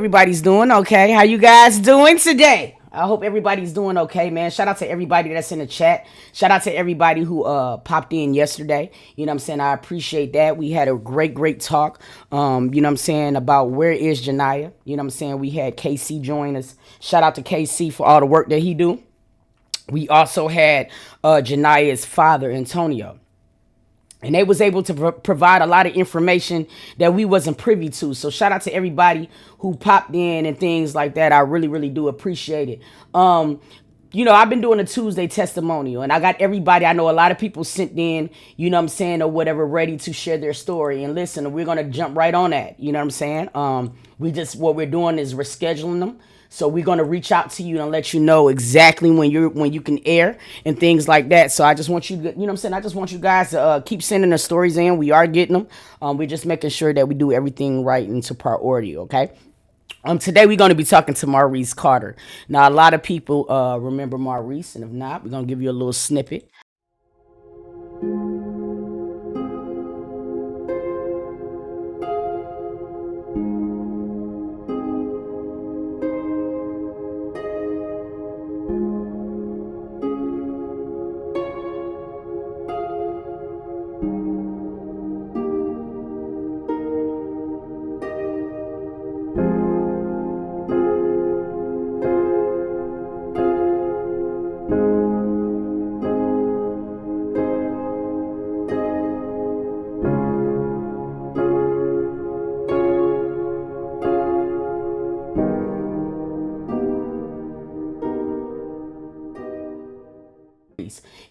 Everybody's doing okay. How you guys doing today? I hope everybody's doing okay, man. Shout out to everybody that's in the chat. Shout out to everybody who popped in yesterday. You know what I'm saying? I appreciate that. We had a great talk. You know what I'm saying, about where is Janiyah. You know what I'm saying? We had KC join us. Shout out to KC for all the work that he do. We also had Janiyah's father, Antonio, and they was able to provide a lot of information that we wasn't privy to. So shout out to everybody who popped in and things like that. I really do appreciate it. I've been doing a Tuesday testimonial, and I got everybody. I know a lot of people sent in, you know what I'm saying, or whatever, ready to share their story. And listen, we're gonna jump right on that. You know what I'm saying? What we're doing is we're scheduling them. So we're gonna reach out to you and let you know exactly when you can air and things like that. So I just want you to, you know what I'm saying? I just want you guys to keep sending the stories in. We are getting them. We're just making sure that we do everything right into priority. Okay. Today we're going to be talking to Maurice Carter. Now a lot of people remember Maurice, and if not, we're going to give you a little snippet.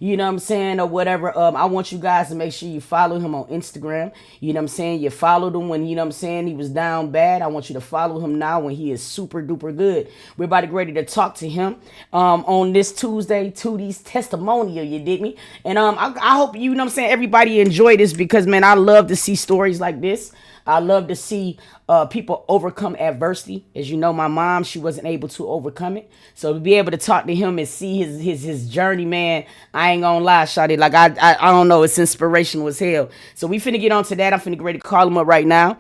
You know what I'm saying, or whatever. I want you guys to make sure you follow him on Instagram. You know what I'm saying? You followed him when, you know what I'm saying, he was down bad. I want you to follow him now when he is super duper good. We're about to get ready to talk to him on this Tuesday, Tootie's testimonial, you dig me? And I hope, you know what I'm saying, everybody enjoy this, because, man, I love to see stories like this. I love to see people overcome adversity. As you know, my mom, she wasn't able to overcome it. So to be able to talk to him and see his journey, man, I ain't gonna lie, shawty. Like, I don't know, it's inspirational as hell. So we finna get on to that. I'm finna get ready to call him up right now.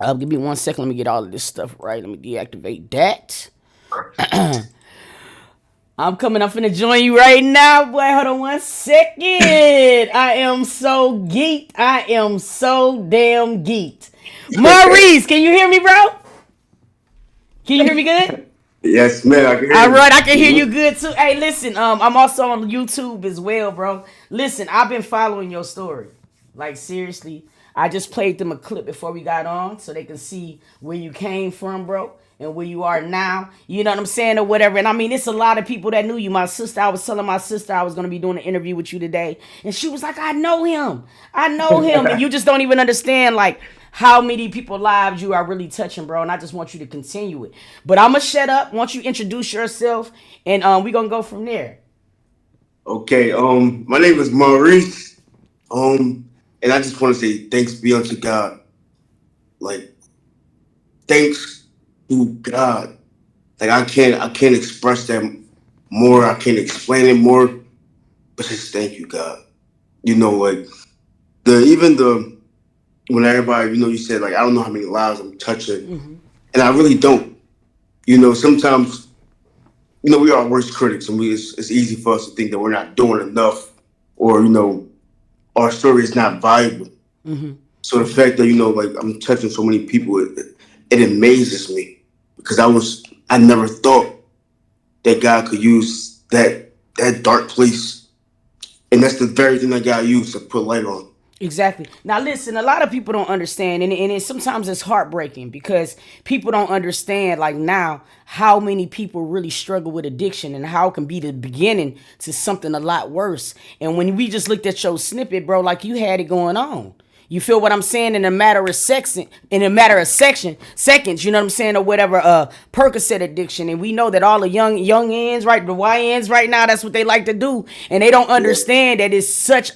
Give me 1 second. Let me get all of this stuff right. Let me deactivate that. I'm coming. I'm finna join you right now, boy. Hold on 1 second. I am so geeked. I am so damn geeked. Maurice, can you hear me, bro? Can you hear me good? Yes, man, I can hear All you. right, I can hear you good too. Hey, listen, I'm also on YouTube as well, bro. Listen, I've been following your story. Like, seriously, I just played them a clip before we got on so they can see where you came from, bro, and where you are now. You know what I'm saying, or whatever. And I mean, it's a lot of people that knew you. My sister, I was telling my sister I was gonna be doing an interview with you today, and she was like, "I know him. I know him," and you just don't even understand, like, how many people lives you are really touching, bro. And I just want you to continue it. But I'm gonna shut up once you introduce yourself, and we're gonna go from there. Okay, my name is Maurice. And I just want to say thanks be unto God. Like, thanks to God. Like, I can't express that more. I can't explain it more. But just thank you, God. You know, like the when everybody, you said, like, I don't know how many lives I'm touching, and I really don't. Sometimes, we are our worst critics, and it's easy for us to think that we're not doing enough, or our story is not valuable. So the fact that like, I'm touching so many people, it amazes me, because I never thought that God could use that dark place, and that's the very thing that God used to put light on. Exactly. Now, listen, a lot of people don't understand, and sometimes it's heartbreaking because people don't understand, like, now, how many people really struggle with addiction and how it can be the beginning to something a lot worse. And when we just looked at your snippet, bro, like, you had it going on. You feel what I'm saying? In a matter of seconds, you know what I'm saying, or whatever. Percocet addiction, and we know that all the young ends, right, the YNs right now, that's what they like to do, and they don't Yeah. understand that it's such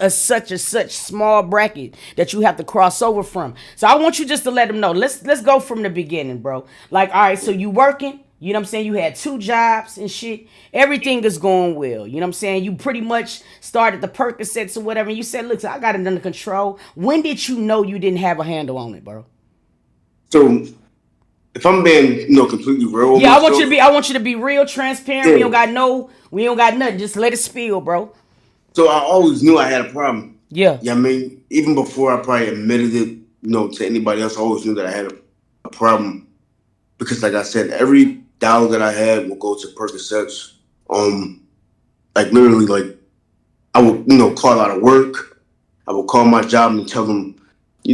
small bracket that you have to cross over from. So I want you just to let them know. Let's go from the beginning, bro. Like, all right, so you working. You know what I'm saying? You had 2 jobs and shit. Everything is going well. You know what I'm saying? You pretty much started the Percocets or whatever. And you said, look, I got it under control. When did you know you didn't have a handle on it, bro? So if I'm being completely real with Yeah, I want you to myself, be. I want you to be real transparent. We don't yeah. got no. We don't got nothing. Just let it spill, bro. So I always knew I had a problem. Yeah. Yeah, I mean, even before I probably admitted it, to anybody else, I always knew that I had a problem because, like I said, every dollar that I had will go to Percocets. Like literally, like I would, call out of work. I would call my job and tell them,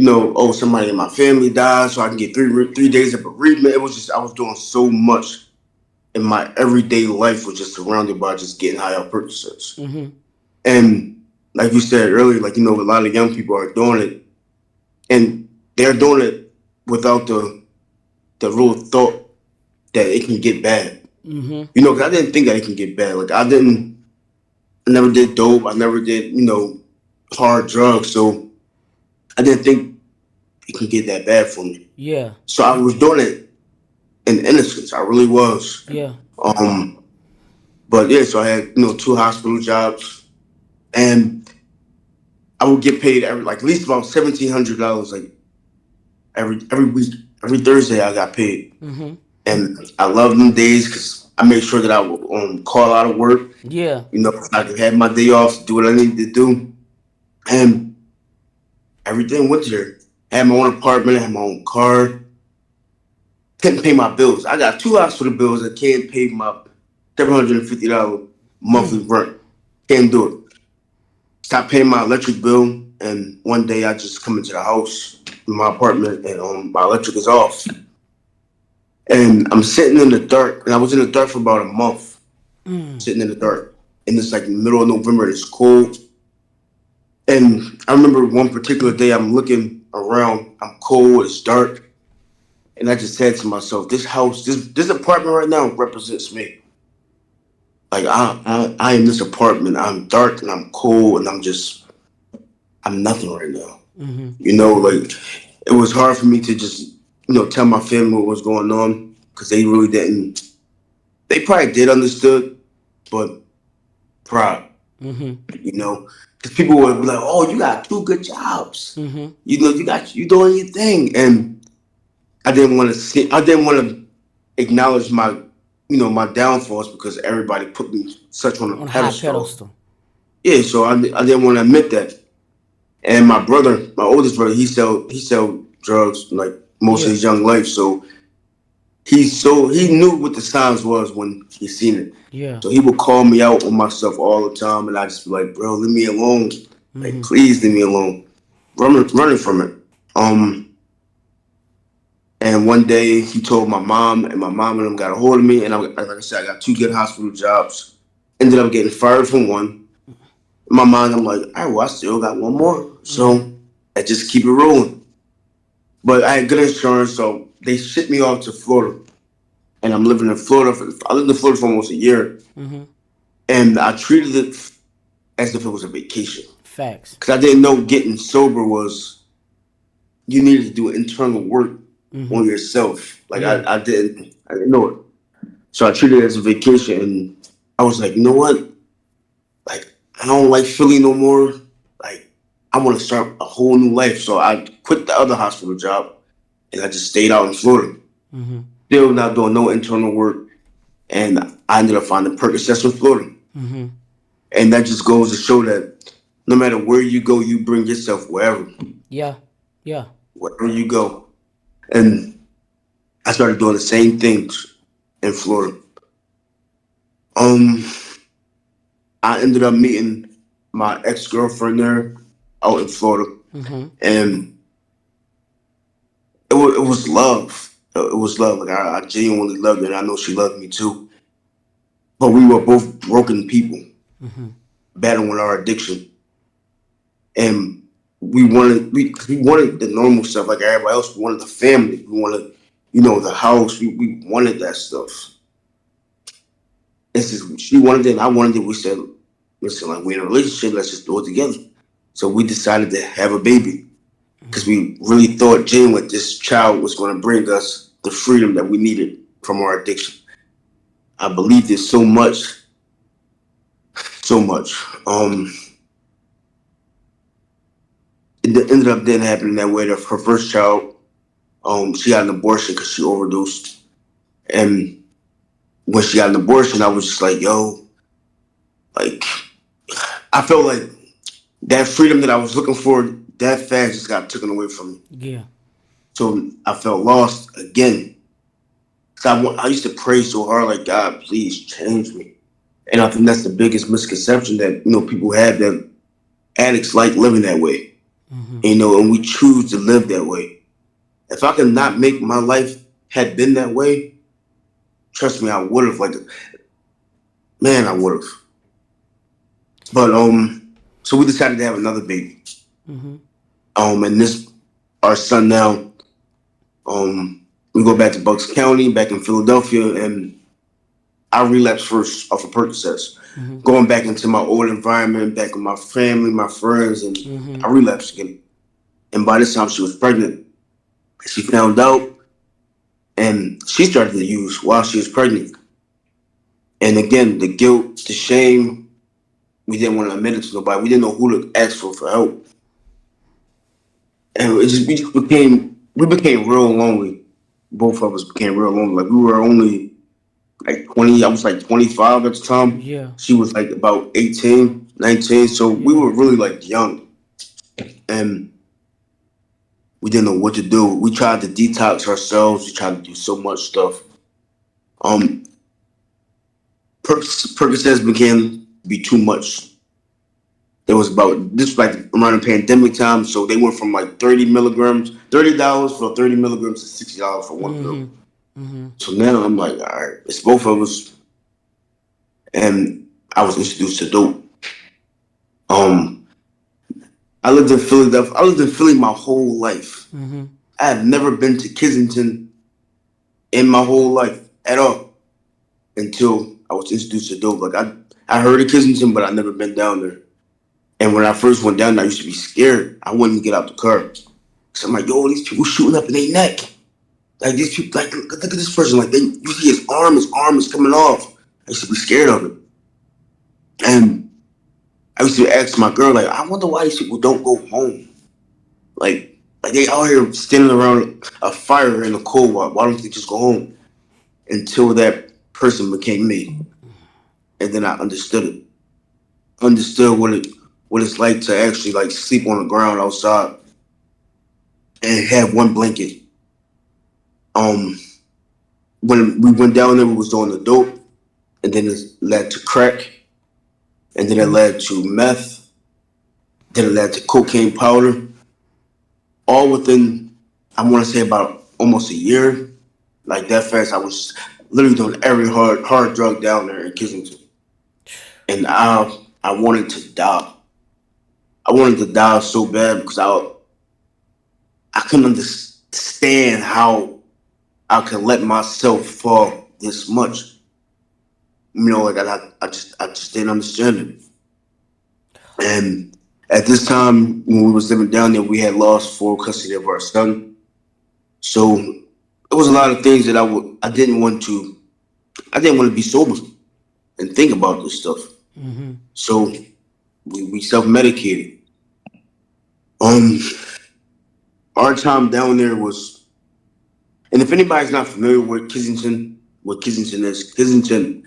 oh, somebody in my family died, so I can get 3 days of bereavement. It was just I was doing so much in my everyday life was just surrounded by just getting high off Percocets. Mm-hmm. And like you said earlier, like a lot of young people are doing it, and they're doing it without the real thought that it can get bad. Mm-hmm. Because I didn't think that it can get bad. Like I never did dope. I never did hard drugs. So I didn't think it can get that bad for me. Yeah. So I was doing it in innocence. I really was. Yeah. Um, but yeah, so I had two hospital jobs, and I would get paid every like at least about $1,700 like every week. Every Thursday I got paid, Mm-hmm. and I love them days because I made sure that I would call out of work. Yeah. I could have my day off, do what I needed to do, and everything went there. I had my own apartment, I had my own car. Couldn't pay my bills. I got two hospital bills. I can't pay my $750 monthly Mm. rent. Can't do it. Stopped paying my electric bill, and one day I just come into the house, in my apartment, and my electric is off. And I'm sitting in the dark, and I was in the dark for about a month, Mm. sitting in the dark. And it's like the middle of November, it's cold. And I remember one particular day, I'm looking around, I'm cold, it's dark, and I just said to myself, this house, this apartment right now represents me. Like I am this apartment. I'm dark and I'm cold and I'm nothing right now. Mm-hmm. Like it was hard for me to just tell my family what was going on because they really didn't. They probably did understood, but pride, Mm-hmm. because people would be like, "Oh, you got two good jobs. Mm-hmm. You doing your thing," and I didn't want to see. I didn't want to acknowledge my downfalls because everybody put me such on a On a high pedestal. pedestal. Yeah, so I didn't want to admit that. And my brother, my oldest brother, he sell drugs like most of Yeah. his young life. So he knew what the signs was when he seen it. Yeah. So he would call me out on my stuff all the time, and I just be like, "Bro, leave me alone. Like, Mm-hmm. please leave me alone." Running from it. Um, and one day he told my mom, and my mom and them got a hold of me. And like I said, I got two good hospital jobs. Ended up getting fired from one. In my mind, I'm like, all right, well, I still got one more. Mm-hmm. So I just keep it rolling. But I had good insurance, so they shipped me off to Florida. And I'm living in Florida. I lived in Florida for almost a year. Mm-hmm. And I treated it as if it was a vacation. Facts. Because I didn't know getting sober was, you needed to do internal work Mm-hmm. on yourself. Like, Yeah. I didn't know it. So I treated it as a vacation. And I was like, you know what? Like, I don't like Philly no more. Like, I want to start a whole new life. So I quit the other hospital job and I just stayed out in Florida. Mm-hmm. Still not doing no internal work. And I ended up finding Percocets in Florida. Mm-hmm. And that just goes to show that no matter where you go, you bring yourself Yeah. Yeah. wherever you go. And I started doing the same things in Florida. Um, I ended up meeting my ex girlfriend there out in Florida, Mm-hmm. and it was love. It was love. Like I genuinely loved her, and I know she loved me too. But we were both broken people Mm-hmm. battling with our addiction, and we wanted the normal stuff like everybody else. We wanted the family. We wanted the house. We wanted that stuff. This is she wanted it. And I wanted it. We said, listen, like we're in a relationship. Let's just do it together. So we decided to have a baby because Mm-hmm. we really thought genuine this child was going to bring us the freedom that we needed from our addiction. I believed it so much, so much. It ended up didn't happen that way. Her first child, She got an abortion because she overdosed. And when she got an abortion, I was just like, yo, like, I felt like that freedom that I was looking for that fast just got taken away from me. Yeah. So I felt lost again. So I used to pray so hard, like, God, please change me. And I think that's the biggest misconception that, people have, that addicts like living that way. Mm-hmm. And we choose to live that way. If I could not make my life had been that way, trust me, I would have. Like, man, I would have. But so we decided to have another baby. Mm-hmm. And this our son now. We go back to Bucks County, back in Philadelphia, and I relapsed first off of Percocets, Mm-hmm. going back into my old environment, back with my family, my friends, and Mm-hmm. I relapsed again. And by this time, she was pregnant. She found out, and she started to use while she was pregnant. And again, the guilt, the shame, we didn't want to admit it to nobody. We didn't know who to ask for help, and we became real lonely. Both of us became real lonely. Like, we were only like 20. I was like 25 at the time. Yeah. She was like about 18, 19. So we Yeah. were really like young, and we didn't know what to do. We tried to detox ourselves. We tried to do so much stuff. Um, Percocets began to be too much. It was about this, like, around the pandemic time, so they went from like 30 milligrams, $30 for 30 milligrams to $60 for one Mm-hmm. pill. Mm-hmm. So now I'm like, all right, it's both of us, and I was introduced to dope. Um, I lived in Philadelphia. I lived in Philly my whole life. Mm-hmm. I have never been to Kensington in my whole life at all until I was introduced to dope. Like, I heard of Kensington, but I never been down there. And when I first went down there, I used to be scared. I wouldn't get out the car. So I'm like, yo, these people shooting up in their neck. Like, these people, like, look at this person. Like, you see his arm is coming off. I used to be scared of it. And I used to ask my girl, like, I wonder why these people don't go home. Like they out here standing around a fire in the cold. Why don't they just go home? Until that person became me, and then I understood it. Understood what it's like to actually, like, sleep on the ground outside and have one blanket. Um, when we went down there, we was doing the dope, and then it led to crack, and then it led to meth, then it led to cocaine powder, all within, I want to say, about almost a year. Like, that fast, I was literally doing every hard drug down there in Kensington, and I wanted to die. I wanted to die so bad because I couldn't understand how I could let myself fall this much. Like, I just didn't understand it. And at this time, when we was living down there, we had lost full custody of our son. So it was a lot of things that I didn't want to be sober and think about this stuff. Mm-hmm. So we self medicated. Um, our time down there was, and if anybody's not familiar with Kensington, Kensington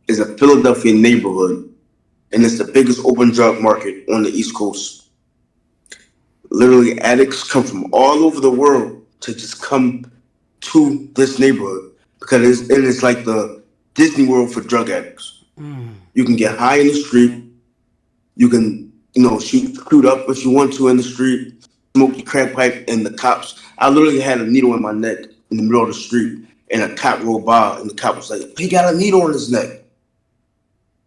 is a Philadelphia neighborhood, and it's the biggest open drug market on the East Coast. Literally, addicts come from all over the world to just come to this neighborhood because it is like the Disney World for drug addicts. Mm. You can get high in the street. You can, shoot up if you want to in the street, smoke your crack pipe, and the cops. I literally had a needle in my neck in the middle of the street, and a cop rolled by, and the cop was like, "He got a needle in his neck."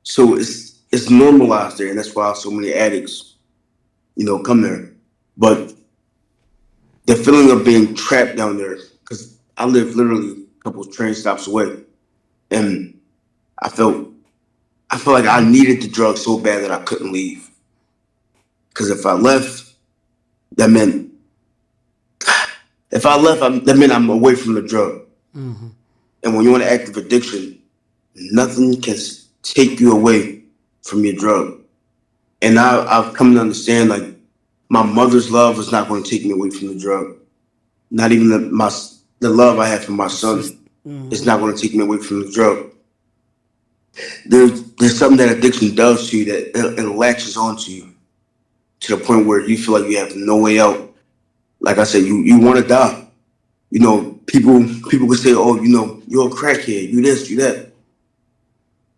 So it's normalized there, and that's why so many addicts, come there. But the feeling of being trapped down there, because I live literally a couple of train stops away, and I felt I felt like I needed the drug so bad that I couldn't leave. Because that meant if I left, that meant I'm away from the drug. Mm-hmm. And when you're in an active addiction, nothing can take you away from your drug. And I've come to understand, like, my mother's love is not going to take me away from the drug. Not even the love I have for my It's just. son is not going to take me away from the drug. There's something that addiction does to you that it latches onto you to the point where you feel like you have no way out. Like I said, you want to die. People would say, "Oh, you're a crackhead. You this, you that,"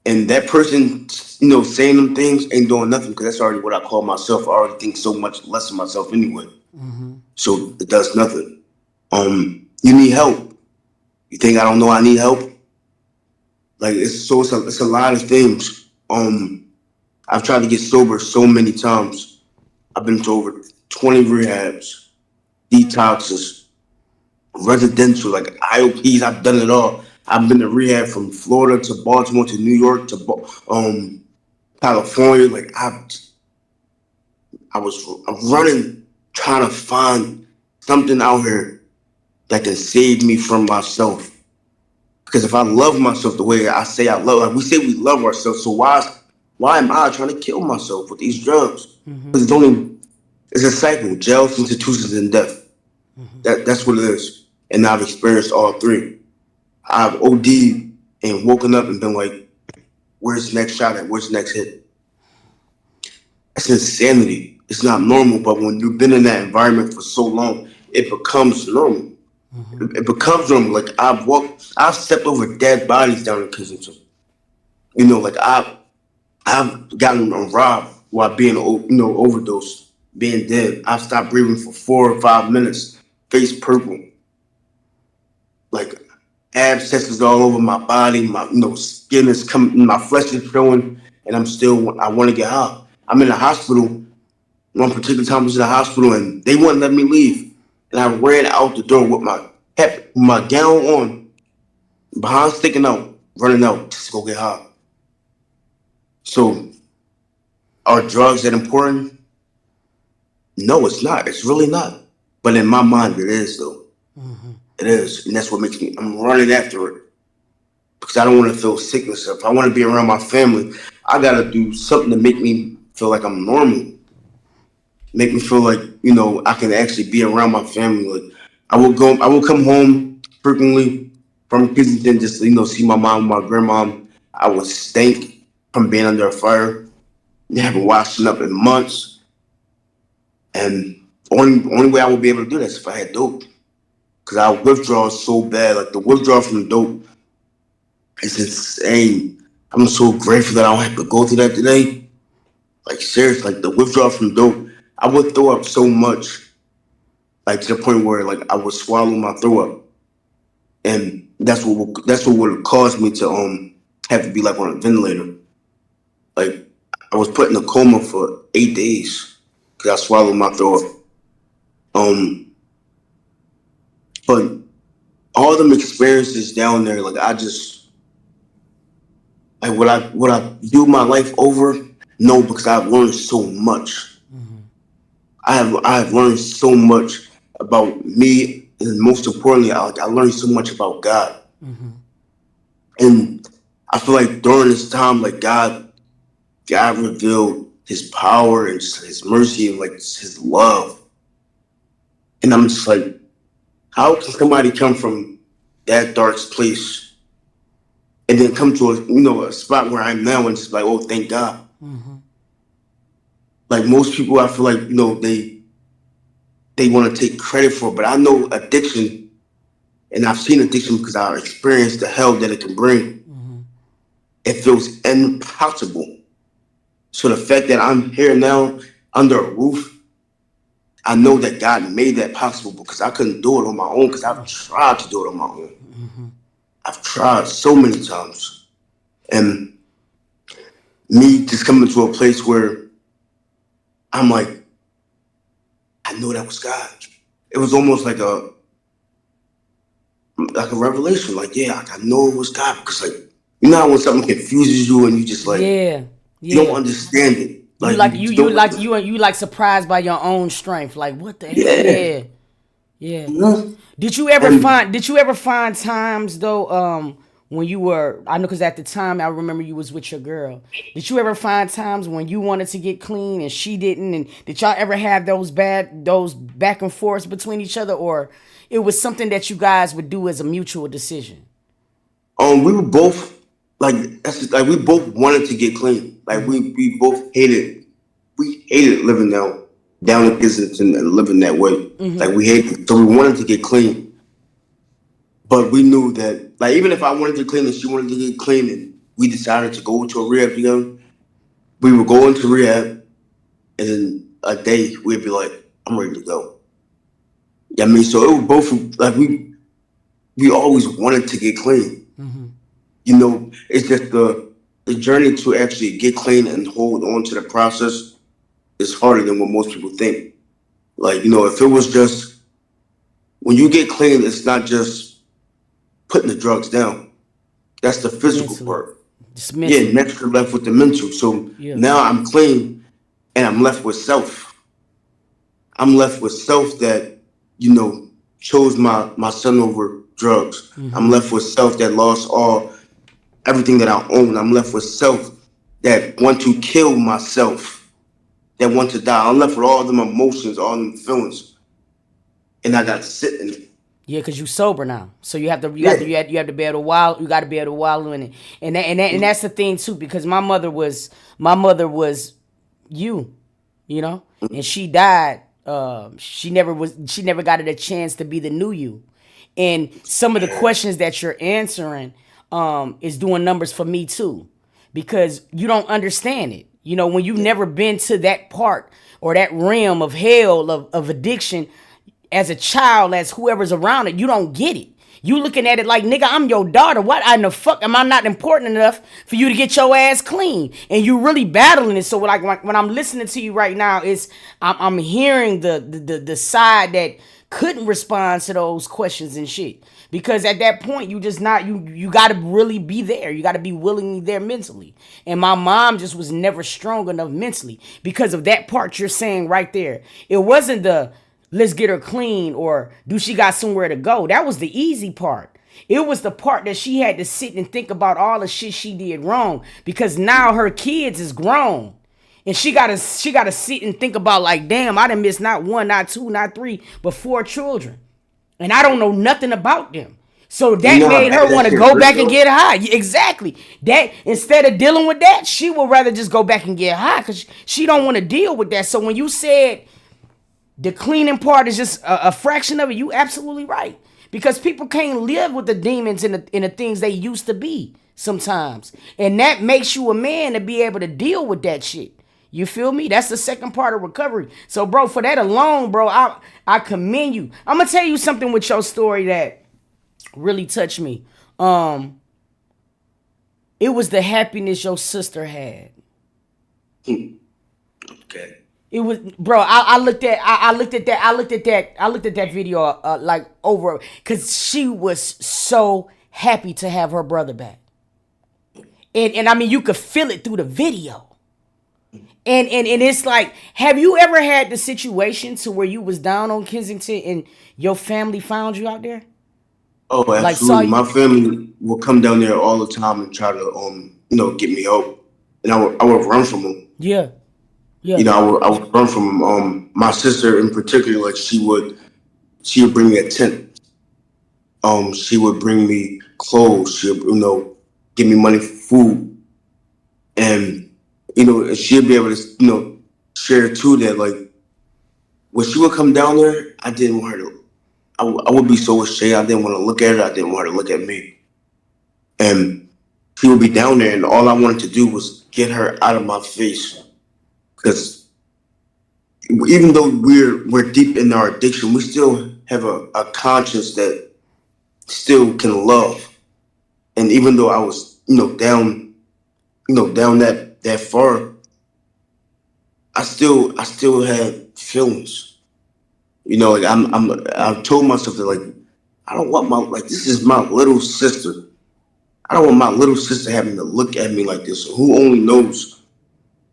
and that person, saying them things ain't doing nothing because that's already what I call myself. I already think so much less of myself anyway, so it does nothing. You need help. You think I don't know I need help? Like it's a lot of things. I've tried to get sober so many times. I've been to over 20 rehabs, detoxes, residential, like IOPs. I've done it all. I've been to rehab from Florida to Baltimore to New York to California. Like I'm running, trying to find something out here that can save me from myself. Because if I love myself the way I say I love, like we say we love ourselves, so why am I trying to kill myself with these drugs? Because it's a cycle: jails, institutions, and death. That's what it is. And I've experienced all three. I've OD'd and woken up and been like, "Where's the next shot at? Where's the next hit?" That's insanity. It's not normal, but when you've been in that environment for so long, it becomes normal. It becomes normal. Like I've stepped over dead bodies down in Kensington. Like I've gotten robbed while being overdosed, being dead. I've stopped breathing for 4 or 5 minutes, face purple, like abscesses all over my body. My skin is coming, my flesh is showing, and I want to get high. I'm in the hospital. One particular time I was in the hospital, and they wouldn't let me leave, and I ran out the door with my gown on, behind sticking out, running out just to go get high. So are drugs that important? No, it's not. It's really not. But in my mind, it is though. It is, and that's what makes me. I'm running after it because I don't want to feel sickness. If I want to be around my family, I gotta do something to make me feel like I'm normal. Make me feel like I can actually be around my family. Like I will come home frequently from Kensington just to, see my mom, my grandma. I would stink from being under a fire. They haven't washed up in months, and only way I would be able to do that is if I had dope. Cause our withdrawal is so bad. Like the withdrawal from dope is insane. I'm so grateful that I don't have to go through that today. Like seriously, like the withdrawal from dope, I would throw up so much, like to the point where like I would swallow my throw up, and that's what would have caused me to have to be like on a ventilator. Like I was put in a coma for 8 days because I swallowed my throw up. Um, but all them experiences down there, like I just like would I do my life over? No, because I've learned so much. I have learned so much about me, and most importantly, I learned so much about God. And I feel like during this time, like God revealed His power and His mercy and like His love. And I'm just like, how can somebody come from that dark place and then come to a spot where I'm now and just like, oh, thank God. Like most people, I feel like they want to take credit for it, but I know addiction, and I've seen addiction because I've experienced the hell that it can bring. It feels impossible. So the fact that I'm here now under a roof, I know that God made that possible because I couldn't do it on my own because I've tried to do it on my own. I've tried so many times. And me just coming to a place where I'm like, I know that was God. It was almost like a revelation. Like, yeah, like I know it was God because like how when something confuses you and you just like Yeah, you don't yeah. understand it. You Like like you you just you don't like understand. you like surprised by your own strength. Like what the hell? Yeah. Yeah, yeah. Mhm. Did you ever And find times though when you were, I know because at the time I remember you was with your girl. Did you ever find times when you wanted to get clean and she didn't? And did y'all ever have those back and forths between each other, or it was something that you guys would do as a mutual decision? We were both like that's just, like we both wanted to get clean. Like we both hated living down in Kensington and living that way. Like we hated it. So we wanted to get clean. But we knew that like even if I wanted to clean and she wanted to get clean and we decided to go to a rehab together, we would go into rehab and then a day we'd be like, I'm ready to go. Yeah, I mean, so it was both like we always wanted to get clean. It's just the journey to actually get clean and hold on to the process is harder than what most people think. Like, if it was just when you get clean, it's not just putting the drugs down. That's the physical Mentally, part. just Yeah, mentally. next you're left with the mental. So Yeah. now I'm clean and I'm left with self. I'm left with self that, you know, chose my son over drugs. I'm left with self that lost everything that I own. I'm left with self that want to kill myself, that want to die. I'm left with all them emotions, all them feelings, and I got to sit in it. Yeah, cause you sober now, so Yeah. you have to be able to wallow. You got to be able to wallow in it, and that's the thing too. Because my mother was you, and she died. She never got a chance to be the new you, and some of the questions that you're answering is doing numbers for me too, because you don't understand it. When you've never been to that part or that realm of hell of addiction as a child, as whoever's around it, you don't get it. You looking at it like, nigga, I'm your daughter. What in the fuck am I not important enough for you to get your ass clean? And you really battling it. So like when I'm listening to you right now, I'm hearing the side that couldn't respond to those questions and shit. Because at that point, you just not you got to really be there. You got to be willingly there mentally. And my mom just was never strong enough mentally because of that part you're saying right there. It wasn't the let's get her clean or do she got somewhere to go. That was the easy part. It was the part that she had to sit and think about all the shit she did wrong because now her kids is grown. And she gotta sit and think about like, damn, I done missed not one, not two, not three, but four children. And I don't know nothing about them. So You that know how made bad her that want to shit go hurt back and though? get high. Exactly. That instead of dealing with that, she would rather just go back and get high because she don't want to deal with that. So when you said the cleaning part is just a fraction of it, you absolutely right. Because people can't live with the demons and the things they used to be sometimes. And that makes you a man to be able to deal with that shit. You feel me? That's the second part of recovery. So, bro, for that alone, bro, I commend you. I'm gonna tell you something with your story that really touched me. It was the happiness your sister had. Hmm. Okay. It was, bro. I looked at that video like over because she was so happy to have her brother back, and I mean you could feel it through the video. And it's like, have you ever had the situation to where you was down on Kensington and your family found you out there, Oh, like saw absolutely. My you? family will come down there all the time and try to, get me help, and I would run from them. Yeah, yeah. I would run from them. My sister in particular, like she would bring me a tent. She would bring me clothes. She would, give me money for food, and she'd be able to, share too that like when she would come down there, I didn't want her to. I would be so ashamed. I didn't want to look at her. I didn't want her to look at me. And she would be down there, and all I wanted to do was get her out of my face. Because even though we're deep in our addiction, we still have a conscience that still can love. And even though I was, down that far, I still had feelings. Like I've told myself that like I don't want this is my little sister. I don't want my little sister having to look at me like this. Who only knows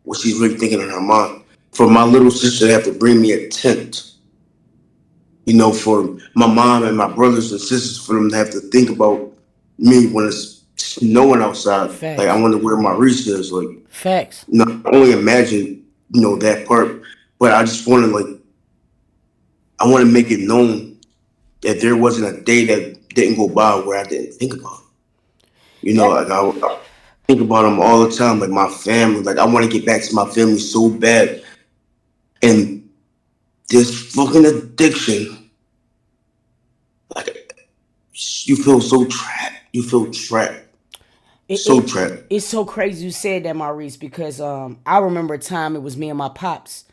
what she's really thinking in her mind? For my little sister to have to bring me a tent, for my mom and my brothers and sisters, for them to have to think about me when it's snowing outside. Like I Facts. wonder where Maurice is. Like, Facts. I only imagine, that part. But I just want to I want to make it known that there wasn't a day that didn't go by where I didn't think about him. Yeah. Like I think about him all the time. Like my family. Like I want to get back to my family so bad. And this fucking addiction, like you feel so trapped. You feel trapped. It, So it trapped. it's so crazy you said that, Maurice, because I remember a time it was me and my pops,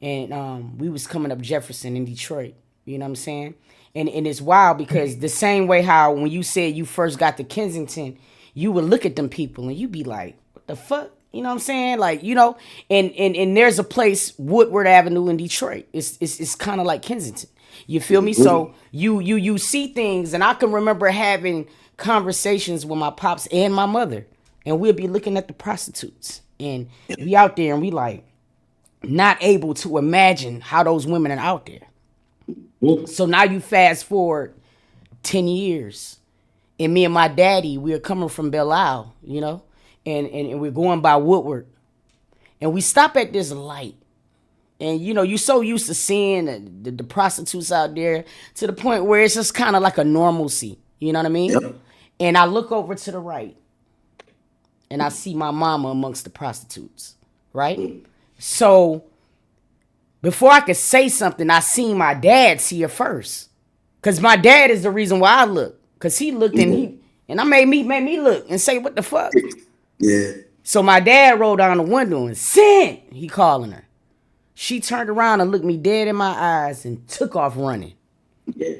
and we was coming up Jefferson in Detroit. You know what I'm saying? And it's wild because the same way how when you said you first got to Kensington, you would look at them people and you be like, what the fuck? You know what I'm saying? Like, and there's a place, Woodward Avenue in Detroit. It's kind of like Kensington. You feel me? So you see things, and I can remember having conversations with my pops and my mother, and we'll be looking at the prostitutes, and we out there, and we like not able to imagine how those women are out there. So now you fast forward 10 years, and me and my daddy, we are coming from Belle Isle, and we're going by Woodward, and we stop at this light. And you so used to seeing the prostitutes out there to the point where it's just kind of like a normalcy. You know what I mean? Yep. And I look over to the right and I see my mama amongst the prostitutes, right? So before I could say something, I seen my dad see her first. Cause my dad is the reason why I look. Cause he looked and I made me look and say, what the fuck? Yeah. So my dad rolled down the window and said, he calling her. She turned around and looked me dead in my eyes and took off running. Yeah.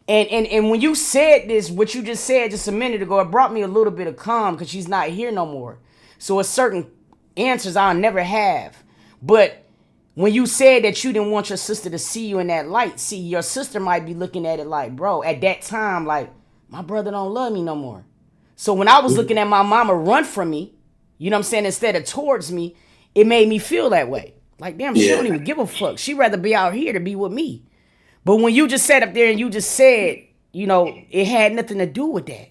And when you said this, what you just said just a minute ago, it brought me a little bit of calm because she's not here no more. So it's certain answers I'll never have. But when you said that you didn't want your sister to see you in that light, see, your sister might be looking at it like, bro, at that time, like, my brother don't love me no more. So when I was looking at my mama run from me, you know what I'm saying, instead of towards me, it made me feel that way. Like, damn, she don't Yeah. even give a fuck. She'd rather be out here to be with me. But when you just sat up there and you just said, it had nothing to do with that.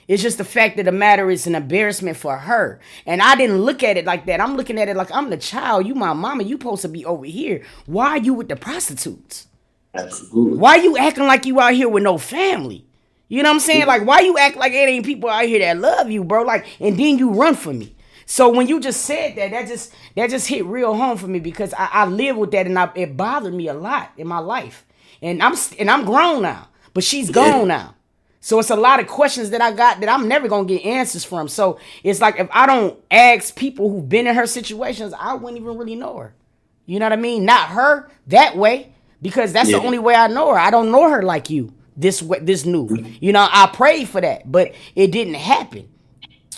It's just the fact that the matter is an embarrassment for her. And I didn't look at it like that. I'm looking at it like I'm the child. You my mama. You supposed to be over here. Why are you with the prostitutes? Absolutely. Why you acting like you out here with no family? You know what I'm saying? Like, why you act like it ain't people out here that love you, bro? Like, and then you run from me. So when you just said that, that just hit real home for me because I live with that and it bothered me a lot in my life. And I'm grown now, but she's gone now. So it's a lot of questions that I got that I'm never gonna get answers from. So it's like if I don't ask people who've been in her situations, I wouldn't even really know her. You know what I mean? Not her that way, because that's the Yeah. only way I know her. I don't know her like you, this way, this new. I prayed for that, but it didn't happen.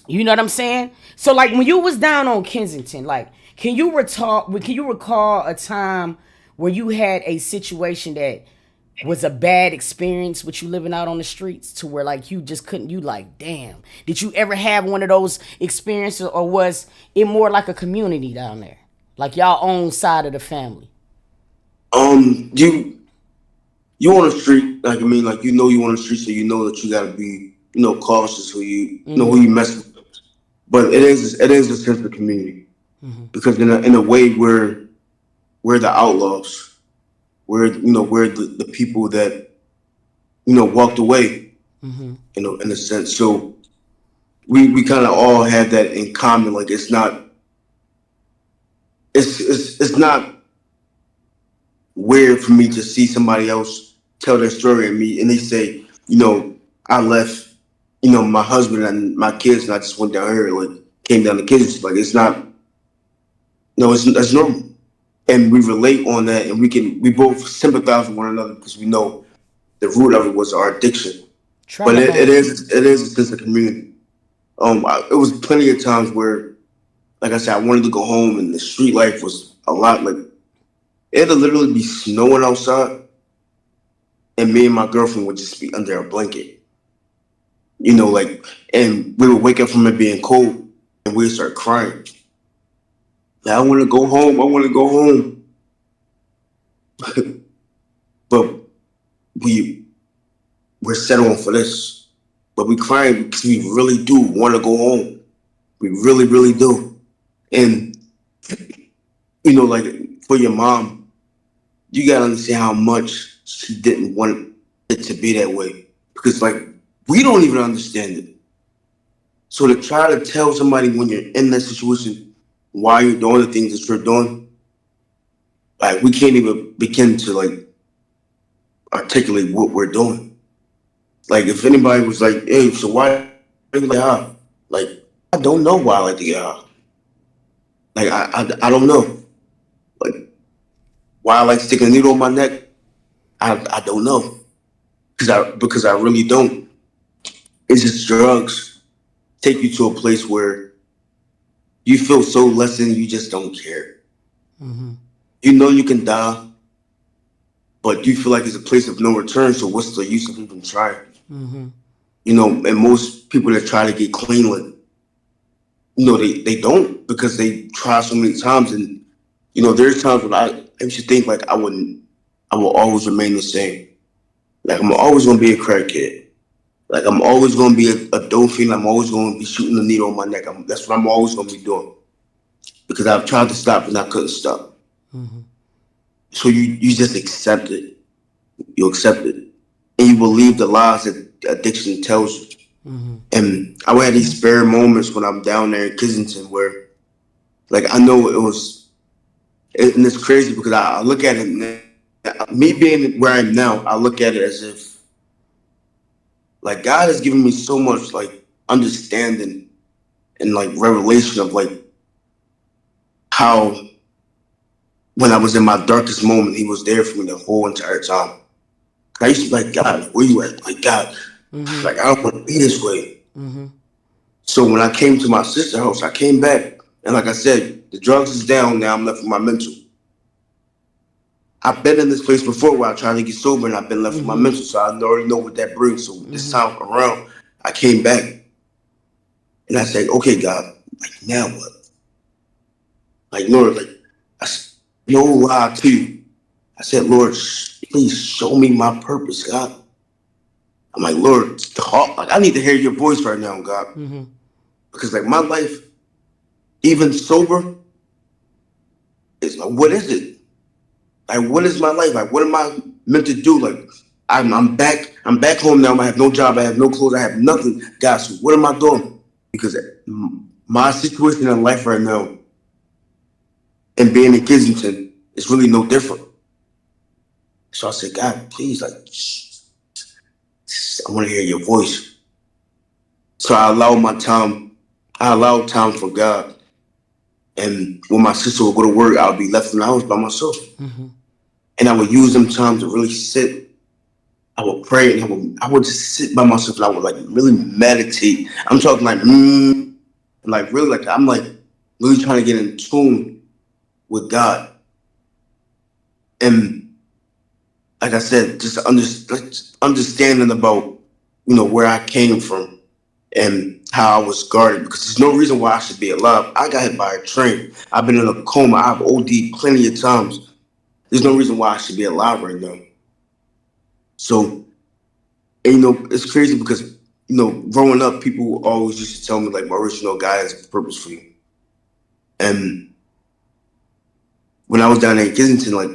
You know what I'm saying? So like when you was down on Kensington, like can you recall a time where you had a situation that was a bad experience with you living out on the streets to where like you just couldn't, you like, damn. Did you ever have one of those experiences, or was it more like a community down there? Like y'all own side of the family? You on the street, like I mean, like you on the street, so you know that you gotta be, cautious who who you mess with. But it is a sense of community because in a way we're the outlaws. We're the people that walked away. In a sense. So we kind of all have that in common. Like it's not weird for me to see somebody else tell their story and they say, I left, my husband and my kids, and I just went down here, like came down to kids. Like it's not, no, it's normal, and we relate on that, and we both sympathize with one another because we know the root of it was our addiction. But Trauma it is a sense of community. It was plenty of times where, like I said, I wanted to go home, and the street life was a lot. Like it'd literally be snowing outside, and me and my girlfriend would just be under a blanket. Like, and we would wake up from it being cold, and we'd start crying. Like, I want to go home. I want to go home. But we we're settling for this. but we crying because we really do want to go home. We really, really do. And like for your mom, you gotta understand how much she didn't want it to be that way because like we don't even understand it. So to try to tell somebody when you're in that situation why you're doing the things that you're doing, like we can't even begin to like articulate what we're doing. Like if anybody was like, "Hey, so why do you like high?" Like I don't know why I like to get high. Like I don't know. Like why I like sticking a needle on my neck. I don't know because I really don't. It's just drugs take you to a place where you feel so less than you just don't care. Mm-hmm. You know you can die, but you feel like it's a place of no return. So what's the use of even trying? Mm-hmm. And most people that try to get clean with, they don't because they try so many times. And there's times when I used to think like I will always remain the same. Like I'm always gonna be a crackhead. Like I'm always gonna be a dope fiend. I'm always gonna be shooting the needle on my neck. That's what I'm always gonna be doing because I've tried to stop and I couldn't stop. Mm-hmm. So you just accept it. You accept it, and you believe the lies that addiction tells you. Mm-hmm. And I would have these spare moments when I'm down there in Kensington where, like, I know it was, and it's crazy because I look at it, me being where I am now, I look at it as if, like, God has given me so much, like, understanding and, like, revelation of, like, how when I was in my darkest moment, He was there for me the whole entire time. I used to be like, God, where you at? Like, God, Mm-hmm. like, I don't want to be this way. Mm-hmm. So when I came to my sister's house, I came back, and like I said, the drugs is down. Now I'm left with my mental. I've been in this place before where I tried to get sober, and I've been left with my Mm-hmm. mental. So I already know what that brings. So this Mm-hmm. time around, I came back, and I said, "Okay, God, like now what? Like Lord, like no lie to you." I said, "Lord, please show me my purpose, God." I'm like, Lord, talk. Like I need to hear your voice right now, God, Mm-hmm. because like my life, even sober, is like, what is it? Like, what is my life? Like, what am I meant to do? Like, I'm back. I'm back home now. I have no job. I have no clothes. I have nothing. God, so what am I doing? Because my situation in life right now and being in Kensington is really no different. So I said, God, please, like, I want to hear your voice. So I allow my time. I allow time for God. And when my sister would go to work, I would be left in the house by myself. Mm-hmm. And I would use them time to really sit. I would pray and I would just sit by myself and I would like really meditate. I'm talking like and like really like I'm like really trying to get in tune with God. And like I said, just understanding about where I came from and how I was guarded because there's no reason why I should be alive. I got hit by a train. I've been in a coma. I've OD'd plenty of times. There's no reason why I should be alive right now. So and, it's crazy because, growing up, people always used to tell me, like, Maurice, God has a purpose for you. And when I was down there in Kensington, like,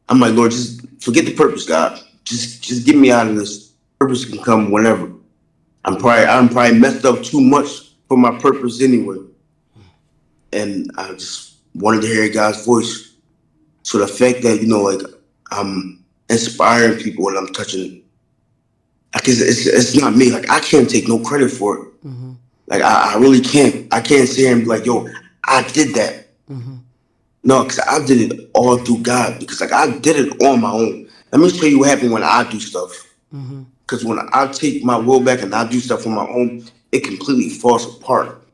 I'm like, Lord, just forget the purpose, God. Just get me out of this. Purpose can come whenever. I'm probably messed up too much for my purpose anyway. And I just wanted to hear God's voice. So the fact that, like, I'm inspiring people and I'm touching, like, it's not me. Like, I can't take no credit for it. Mm-hmm. Like I really can't. I can't sit here and be like, yo, I did that. Mm-hmm. No, because I did it all through God. Because like I did it on my own. Let me show you what happened when I do stuff. Mm-hmm. Because when I take my will back and I do stuff on my own, it completely falls apart.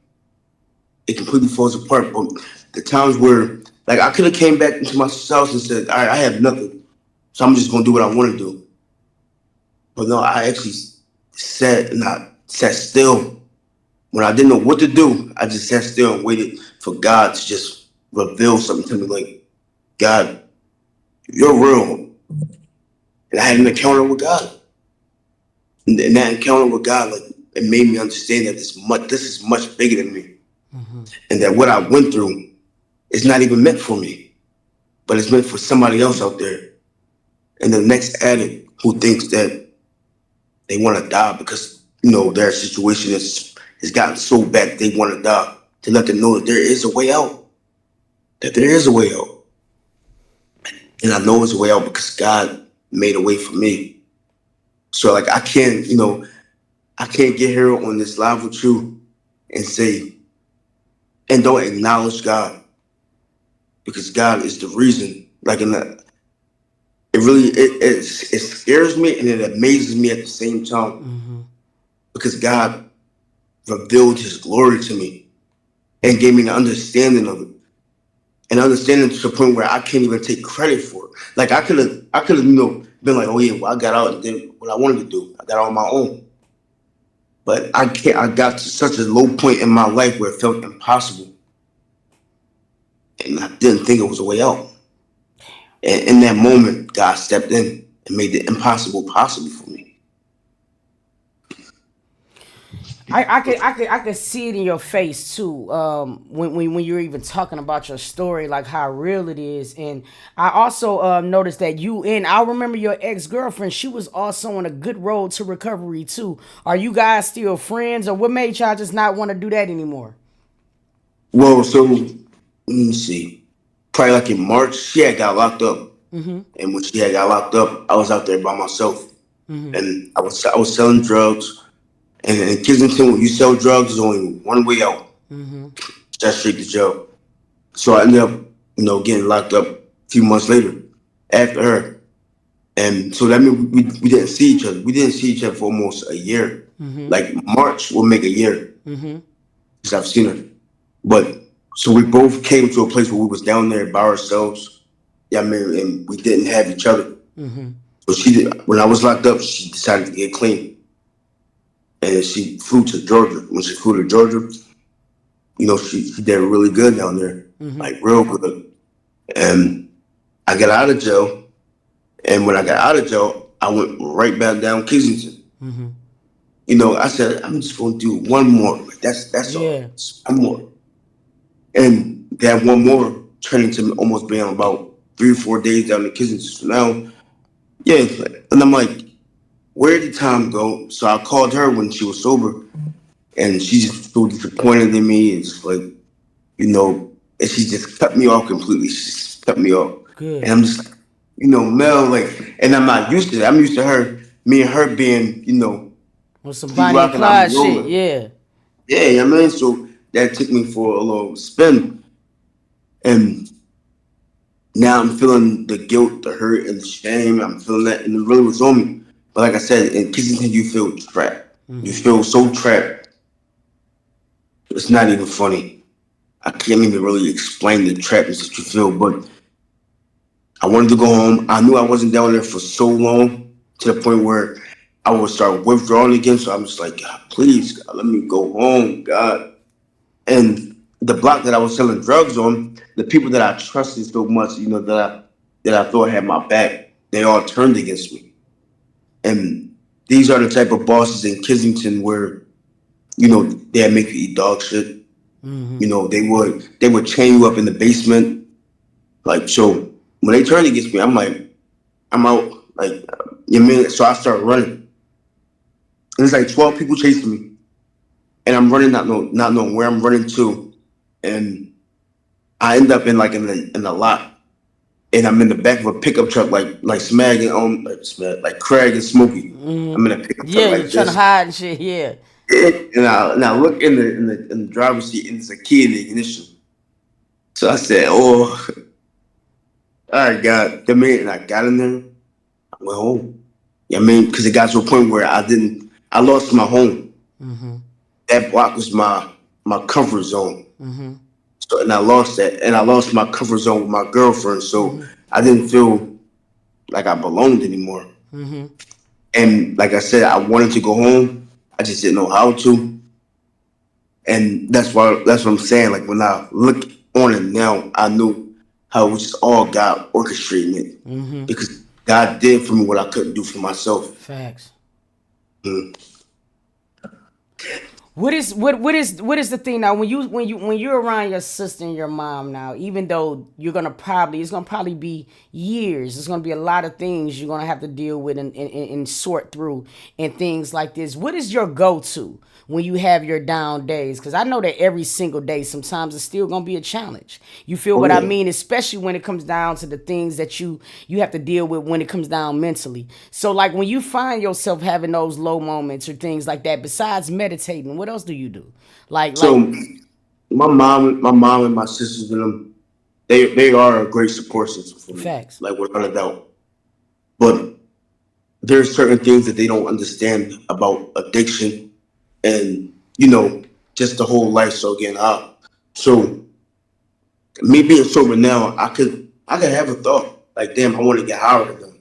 It completely falls apart. But the times where like I could have came back into my house and said, all right, I have nothing, so I'm just gonna do what I want to do. But no, I actually sat and I sat still. When I didn't know what to do, I just sat still and waited for God to just reveal something to me. Like, God, you're real. And I had an encounter with God. And that encounter with God, like, it made me understand that this is much bigger than me, and that what I went through is not even meant for me, but it's meant for somebody else out there. And the next addict who thinks that they want to die because their situation has gotten so bad they want to die, to let them know that there is a way out, that there is a way out, and I know it's a way out because God made a way for me. So like I can't get here on this live with you and say and don't acknowledge God, because God is the reason. Like in the, it really it scares me and it amazes me at the same time, because God revealed His glory to me and gave me the understanding of it, and understanding to the point where I can't even take credit for it. Like I could have been like, oh yeah, well I got out and did what I wanted to do. I got out on my own, but I can't. I got to such a low point in my life where it felt impossible, and I didn't think it was a way out. And in that moment, God stepped in and made the impossible possible for me. I could see it in your face too. When you're even talking about your story, like how real it is, and I also noticed that you and I remember your ex girlfriend. She was also on a good road to recovery too. Are you guys still friends, or what made y'all just not want to do that anymore? Well, so let me see. Probably like in March, she had got locked up, and when she had got locked up, I was out there by myself, and I was selling drugs. And in Kensington, when you sell drugs, there's only one way out. That's straight to jail. So I ended up, getting locked up a few months later after her. And so that means we didn't see each other. We didn't see each other for almost a year. Like March will make a year since I've seen her. But so we both came to a place where we was down there by ourselves. Yeah, I mean, and we didn't have each other. So she did, when I was locked up, she decided to get clean, and she flew to Georgia. When she flew to Georgia, she did really good down there, like real good. And I got out of jail, and when I got out of jail, I went right back down Kensington. I said I'm just gonna do one more. Like, that's all. Yeah. Just one more, and that one more turned into almost being about 3 or 4 days down in Kensington. So now, yeah, and I'm like, where did time go? So I called her when she was sober, and she just so disappointed in me. It's like, and she just cut me off completely. She just cut me off, and Good. I'm just like, Mel, like, and I'm not used to that. I'm used to me and her being, With some she Bonnie and rocking, I'm Clyde shit. rolling. Yeah. Yeah, I mean, so that took me for a little spin, and now I'm feeling the guilt, the hurt, and the shame. I'm feeling that, and it really was on me. But like I said, in Kensington, you feel trapped. You feel so trapped. It's not even funny. I can't even really explain the trapness that you feel, but I wanted to go home. I knew I wasn't down there for so long, to the point where I would start withdrawing again. So I'm just like, God, please, God, let me go home, God. And the block that I was selling drugs on, the people that I trusted so much, that I thought had my back, they all turned against me. And these are the type of bosses in Kensington where, they'd make you eat dog shit. They would chain you up in the basement. Like, so when they turned against me, I'm like, I'm out. Like, you mean? So I start running, and it's like 12 people chasing me, and I'm running, not knowing where I'm running to, and I end up in the lot, and I'm in the back of a pickup truck, like Smag and like Craig and Smokey. I'm in a pickup truck Yeah, you like trying to this, hide and shit. Yeah. and I look in the driver's seat, and there's a key in the ignition. So I said, "Oh, all right, God, come in." And I got in there. I went home. Yeah, I mean, because it got to a point where I lost my home. That block was my comfort zone. So, and I lost that, and I lost my comfort zone with my girlfriend. So I didn't feel like I belonged anymore. And like I said, I wanted to go home. I just didn't know how to. And that's what I'm saying. Like when I look on it now, I knew how it was just all God orchestrating it, because God did for me what I couldn't do for myself. Facts. Mm. What is the thing now when you're around your sister and your mom now, even though it's gonna probably be years, it's gonna be a lot of things you're gonna have to deal with and sort through and things like this. What is your go-to when you have your down days? Because I know that every single day sometimes it's still gonna be a challenge. You feel Oh what I yeah. mean? Especially when it comes down to the things that you have to deal with when it comes down mentally. So like when you find yourself having those low moments or things like that, besides meditating, what else do you do? Like So my mom and my sisters and them, they are a great support system for me, facts. like without a doubt. But there's certain things that they don't understand about addiction and just the whole lifestyle getting out. So me being sober now, I could have a thought like, damn, I want to get higher than them.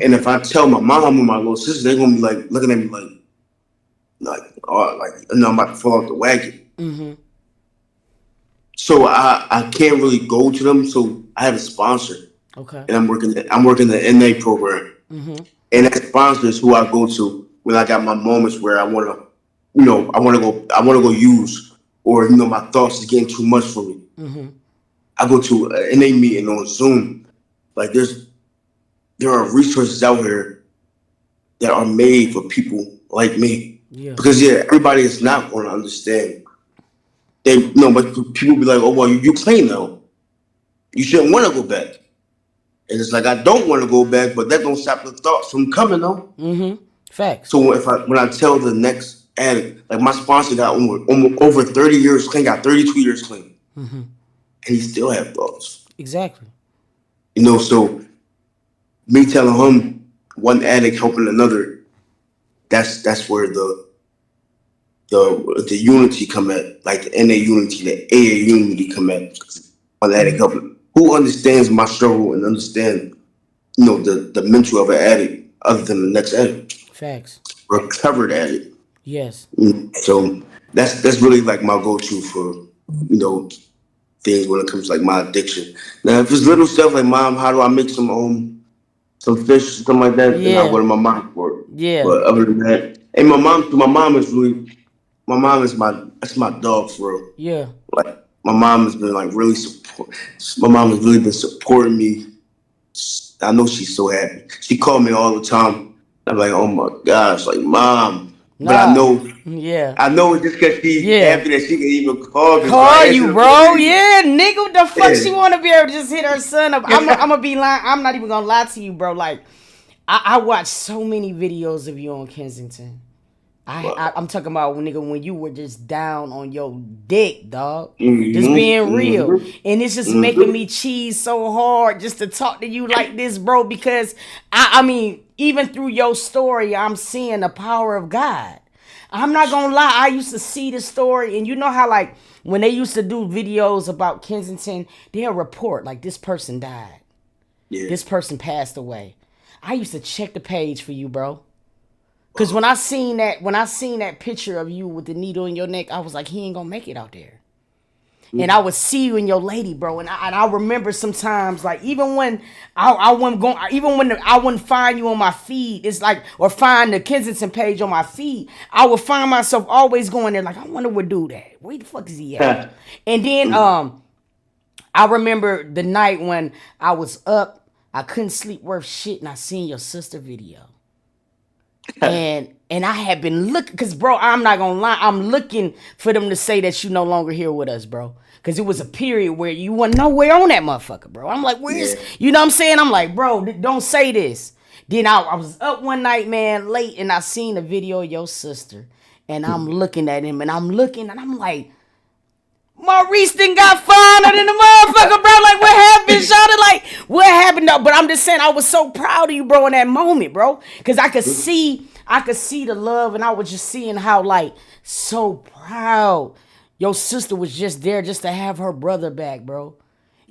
And if I tell my mom or my little sister, they're gonna be like looking at me like, I'm about to fall off the wagon. Mm-hmm. So I can't really go to them. So I have a sponsor, Okay. and I'm working the NA program, Mm-hmm. and that sponsor is who I go to when I got my moments where I want to go use, or my thoughts is getting too much for me. Mm-hmm. I go to an NA meeting on Zoom. Like there are resources out here that are made for people like me, Yeah. because yeah, everybody is not going to understand. They no, but people be like, oh well, you clean though. You shouldn't want to go back. And it's like I don't want to go back, but that don't stop the thoughts from coming though. Mm-hmm. Facts. So when I tell the next addict, like my sponsor got over 30 years clean, got 32 years clean, Mm-hmm. and he still have thoughts. Exactly. So me telling him one addict helping another, that's where the unity come at, like the NA unity, the AA unity come at. One addict helping who understands my struggle and understand the mental of an addict other than the next addict, Facts. recovered addict. Yes. So that's really like my go-to for things when it comes to like my addiction. Now, if it's little stuff like, mom, how do I make some fish, something like that, then I'll go Yeah. to my mom for it. Yeah. But other than that, and my mom is that's my dog for real. Yeah. Like my mom has been like really support. My mom has really been supporting me. I know she's so happy. She called me all the time. I'm like, oh my gosh, like mom. But I Nah. know Yeah. I know it's just because she's Yeah. happy that she can even call me. So I Call answer you, the phone bro. anyway. Yeah, nigga. What the fuck she Yeah. want to be able to just hit her son up? I'm gonna be lying. I'm not even gonna lie to you, bro. Like, I watched so many videos of you on Kensington. I'm talking about when you were just down on your dick, dog. Just Mm-hmm. being real. Mm-hmm. And it's just making Mm-hmm. me cheese so hard just to talk to you like this, bro, because I mean, even through your story, I'm seeing the power of God. I'm not gonna lie, I used to see the story, and you know how like when they used to do videos about Kensington, they'll report like this person died. Yeah. This person passed away. I used to check the page for you, bro. Cause when I seen that picture of you with the needle in your neck, I was like, he ain't gonna make it out there. And I would see you and your lady, bro. And I remember sometimes, like even when I wasn't going, even when I wouldn't find you on my feed, it's like, or find the Kensington page on my feed, I would find myself always going there, like I wonder where dude at. Where the fuck is he at? And then I remember the night when I was up, I couldn't sleep worth shit, and I seen your sister video. And I had been looking, cause bro, I'm not gonna lie, I'm looking for them to say that you no longer here with us, bro. Cause it was a period where you weren't nowhere on that motherfucker, bro. I'm like, where's, Yeah. you know what I'm saying? I'm like, bro, don't say this. Then I was up one night, man, late, and I seen a video of your sister, and I'm looking at him, and I'm looking, and I'm like, Maurice done got finer than the motherfucker, bro. Like, what happened, Shawty? Like, what happened? No, but I'm just saying, I was so proud of you, bro, in that moment, bro. Because I could see the love, and I was just seeing how, like, so proud your sister was just there just to have her brother back, bro.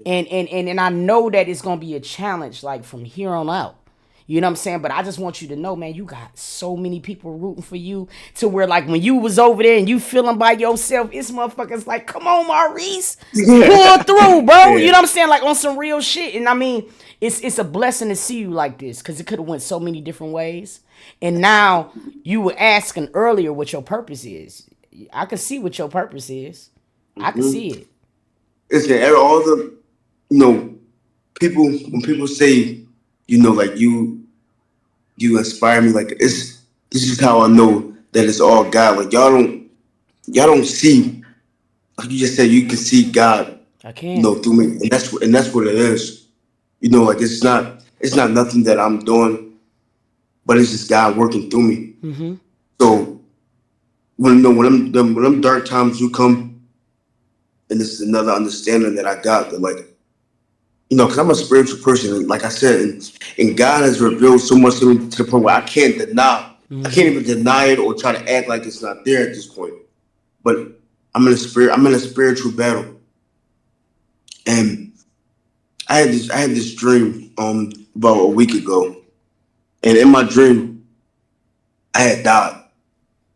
And I know that it's gonna be a challenge, like, from here on out. You know what I'm saying? But I just want you to know, man, you got so many people rooting for you to where, like, when you was over there and you feeling by yourself, it's motherfuckers like, come on, Maurice, pull through, bro. You Yeah. know what I'm saying? Like, on some real shit. And I mean, it's a blessing to see you like this because it could have went so many different ways. And now you were asking earlier what your purpose is. I can see what your purpose is. I can Hmm. see it. It's that all the, you know, people, when people say, like you inspire me, like this is how I know that it's all God. Like y'all don't see, like you just said, you can see God, I can. through me, and that's what it is. Like it's not nothing that I'm doing, but it's just God working through me. Mm-hmm. So when them dark times do come, and this is another understanding that I got that, like, because I'm a spiritual person, and like I said, and God has revealed so much to me to the point where I Mm-hmm. can't even deny it or try to act like it's not there at this point. But I'm in a spiritual battle, and I had this dream about a week ago, and in my dream I had died,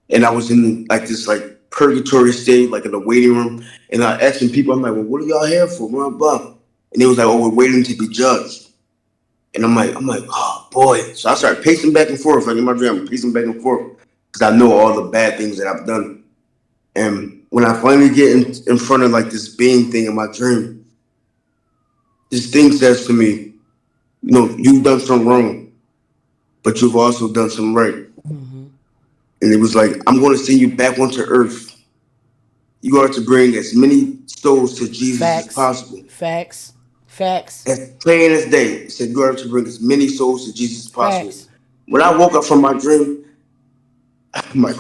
and I was in like this like purgatory state, like in the waiting room, and I asking people, I'm like, well, what are y'all here for? Blah blah, and they was like, oh, we're waiting to be judged. And I'm like, oh boy. So I started pacing back and forth. Like in my dream, I'm pacing back and forth because I know all the bad things that I've done. And when I finally get in front of like this being thing in my dream, this thing says to me, you've done something wrong, but you've also done something right. Mm-hmm. And it was like, I'm going to send you back onto earth. You are to bring as many souls to Jesus as Facts. possible. Facts. Facts. As plain as day, it said you are to bring as many souls to Jesus as possible. Facts. When I woke up from my dream, I'm like,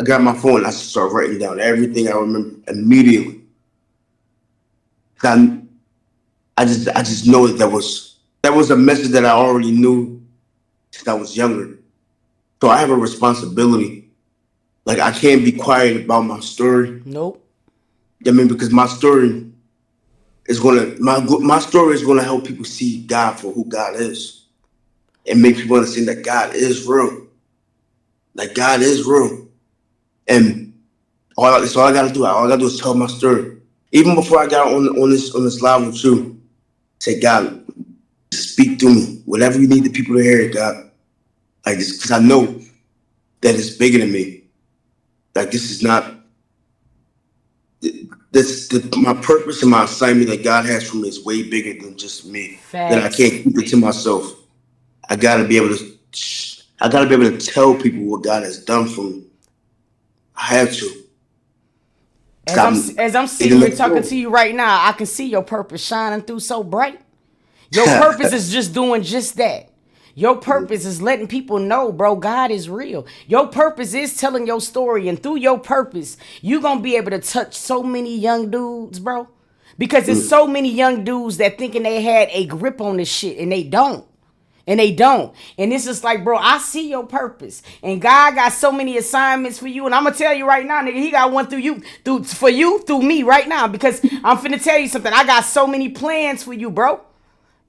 I got my phone. I started writing down everything I remember immediately. I, I just know that was a message that I already knew since I was younger. So I have a responsibility. Like I can't be quiet about my story. Nope. I mean, because my story is gonna help people see God for who God is, and make people understand that God is real. Like God is real, and that's all I gotta do. All I gotta do is tell my story. Even before I got on this live with you, say, God, speak to me. Whatever you need the people to hear, God. Like this, because I know that it's bigger than me. Like this is not my purpose and my assignment that God has for me is way bigger than just me. That I Facts. can't keep it to myself. I gotta be able to. I gotta be able to tell people what God has done for me. I have to. As I'm Stop as I'm sitting eating here the talking to phone. you right now, I can see your purpose shining through so bright. Your purpose is just doing just that. Your purpose is letting people know, bro, God is real. Your purpose is telling your story, and through your purpose, you gonna be able to touch so many young dudes, bro. Because there's so many young dudes that thinking they had a grip on this shit, and they don't. And they don't. And it's just like, bro, I see your purpose. And God got so many assignments for you. And I'm gonna tell you right now, nigga, he got one through me right now. Because I'm finna tell you something. I got so many plans for you, bro.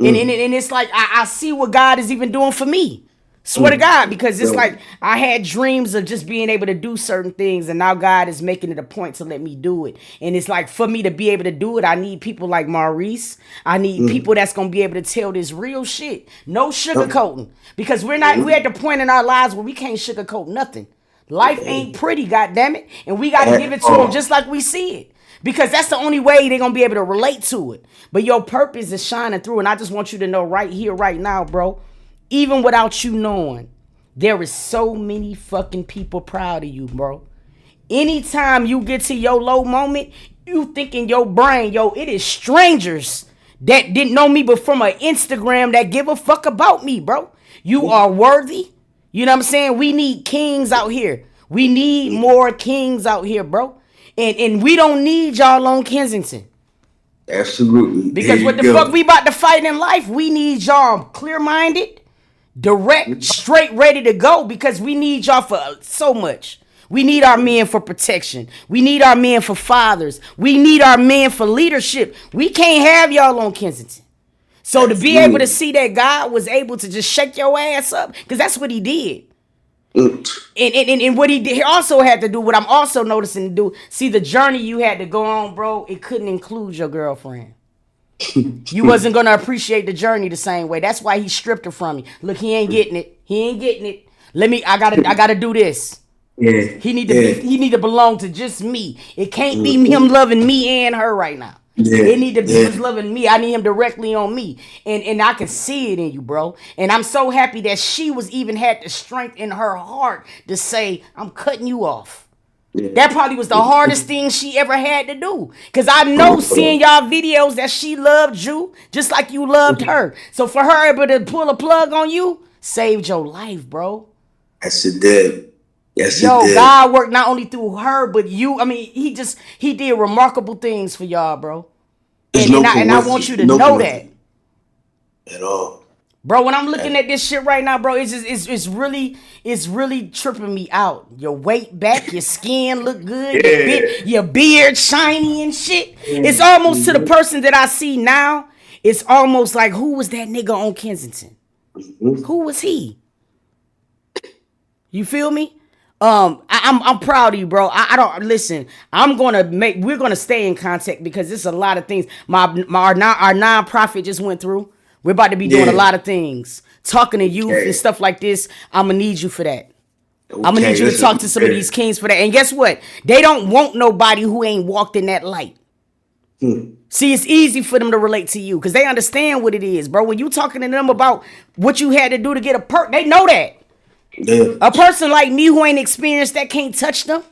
And it's like I see what God is even doing for me. Swear to God, because it's So, like I had dreams of just being able to do certain things, and now God is making it a point to let me do it. And it's like for me to be able to do it, I need people like Maurice. I need people that's gonna be able to tell this real shit, no sugarcoating, because we're at the point in our lives where we can't sugarcoat nothing. Life ain't pretty, goddamn it, and we got to give at it to them all. just like we see it. Because that's the only way they're gonna be able to relate to it. But your purpose is shining through, and I just want you to know right here, right now, bro, even without you knowing, there is so many fucking people proud of you, bro. Anytime you get to your low moment, you think in your brain, yo, it is strangers that didn't know me but from an Instagram that give a fuck about me, bro. You are worthy. You know what I'm saying? We need kings out here. We need more kings out here, bro. And we don't need y'all on Kensington. Absolutely. There Because what you the go. fuck we about to fight in life? We need y'all clear minded, direct, straight, ready to go, because we need y'all for so much. We need our men for protection. We need our men for fathers. We need our men for leadership. We can't have y'all on Kensington. So to be able to Absolutely. see that God was able to just shake your ass up, because that's what he did. Mm. And what he did, he also had to do, what I'm also noticing to do, see the journey you had to go on, bro, it couldn't include your girlfriend. You wasn't gonna appreciate the journey the same way. That's why he stripped her from you. Look, he ain't getting it. He ain't getting it. I gotta do this. Yeah, He need to be. yeah, He need to belong to just me. It can't be him mm-hmm. loving me and her right now. Yeah, It need to be yeah. just loving me. I need him directly on me, and I can see it in you, bro. And I'm so happy that she was even had the strength in her heart to say, "I'm cutting you off." Yeah. That probably was the hardest thing she ever had to do. Cause I For know seeing real. y'all videos that she loved you just like you loved her. So for her able to pull a plug on you, saved your life, bro. Yes, it did. Yes, it Yo, did. God worked not only through her, but you. I mean, he did remarkable things for y'all, bro. There's And no I want you coincidence. to No know that. coincidence at all. Bro, when I'm looking And at this shit right now, bro, it's really tripping me out. Your weight back, your skin look good, yeah. your beard shiny and shit. It's almost to the Mm-hmm. person that I see now. It's almost like who was that nigga on Kensington? Mm-hmm. Who was he? You feel me? I'm proud of you, bro. I don't listen. We're gonna stay in contact because there's a lot of things. Our nonprofit just went through. We're about to be doing a Yeah. lot of things, talking to youth and Okay. stuff like this. I'm gonna need you for that. I'm gonna need Okay. you to talk to Listen. some of these kings for that. And guess what? They don't want nobody who ain't walked in that light. Hmm. See, it's easy for them to relate to you because they understand what it is, bro. When you talking to them about what you had to do to get a perk, they know that. Yeah. A person like me who ain't experienced that can't touch them.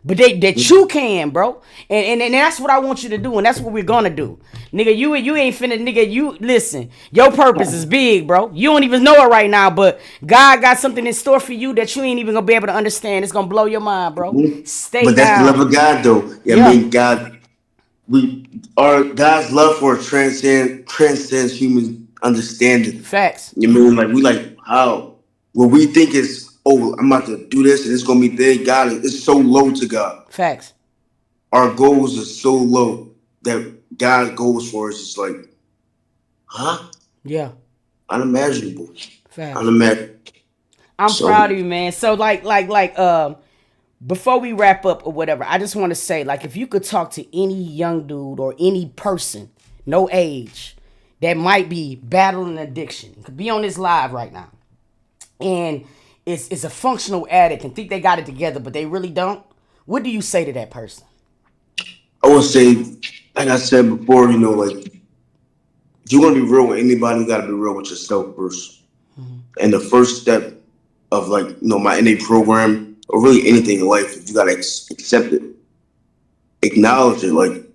But that you can, bro. And that's what I want you to do, and that's what we're gonna do. Nigga, you ain't finna, nigga, you listen, your purpose is big, bro. You don't even know it right now, but God got something in store for you that you ain't even gonna be able to understand. It's gonna blow your mind, bro. Mhm. Stay But that's the love down. of God, though. Yeah, I Yeah. mean, God, we our God's love for us transcends human understanding. Facts. You mean like we like how what we think is I'm about to do this and it's gonna be there. God is so low to God. Facts. Our goals are so low that God's goals for us is like, huh? Yeah. Unimaginable. Facts. Unimaginable. I'm So proud of you, man. So before we wrap up or whatever, I just want to say, like, if you could talk to any young dude or any person, no age, that might be battling addiction, could be on this live right now, and it's a functional addict and think they got it together, but they really don't. What do you say to that person? I would say, like I said before, like if you want to be real with anybody, you gotta be real with yourself first. And the first step of like my NA program or really anything in life, you gotta accept it, acknowledge it. Like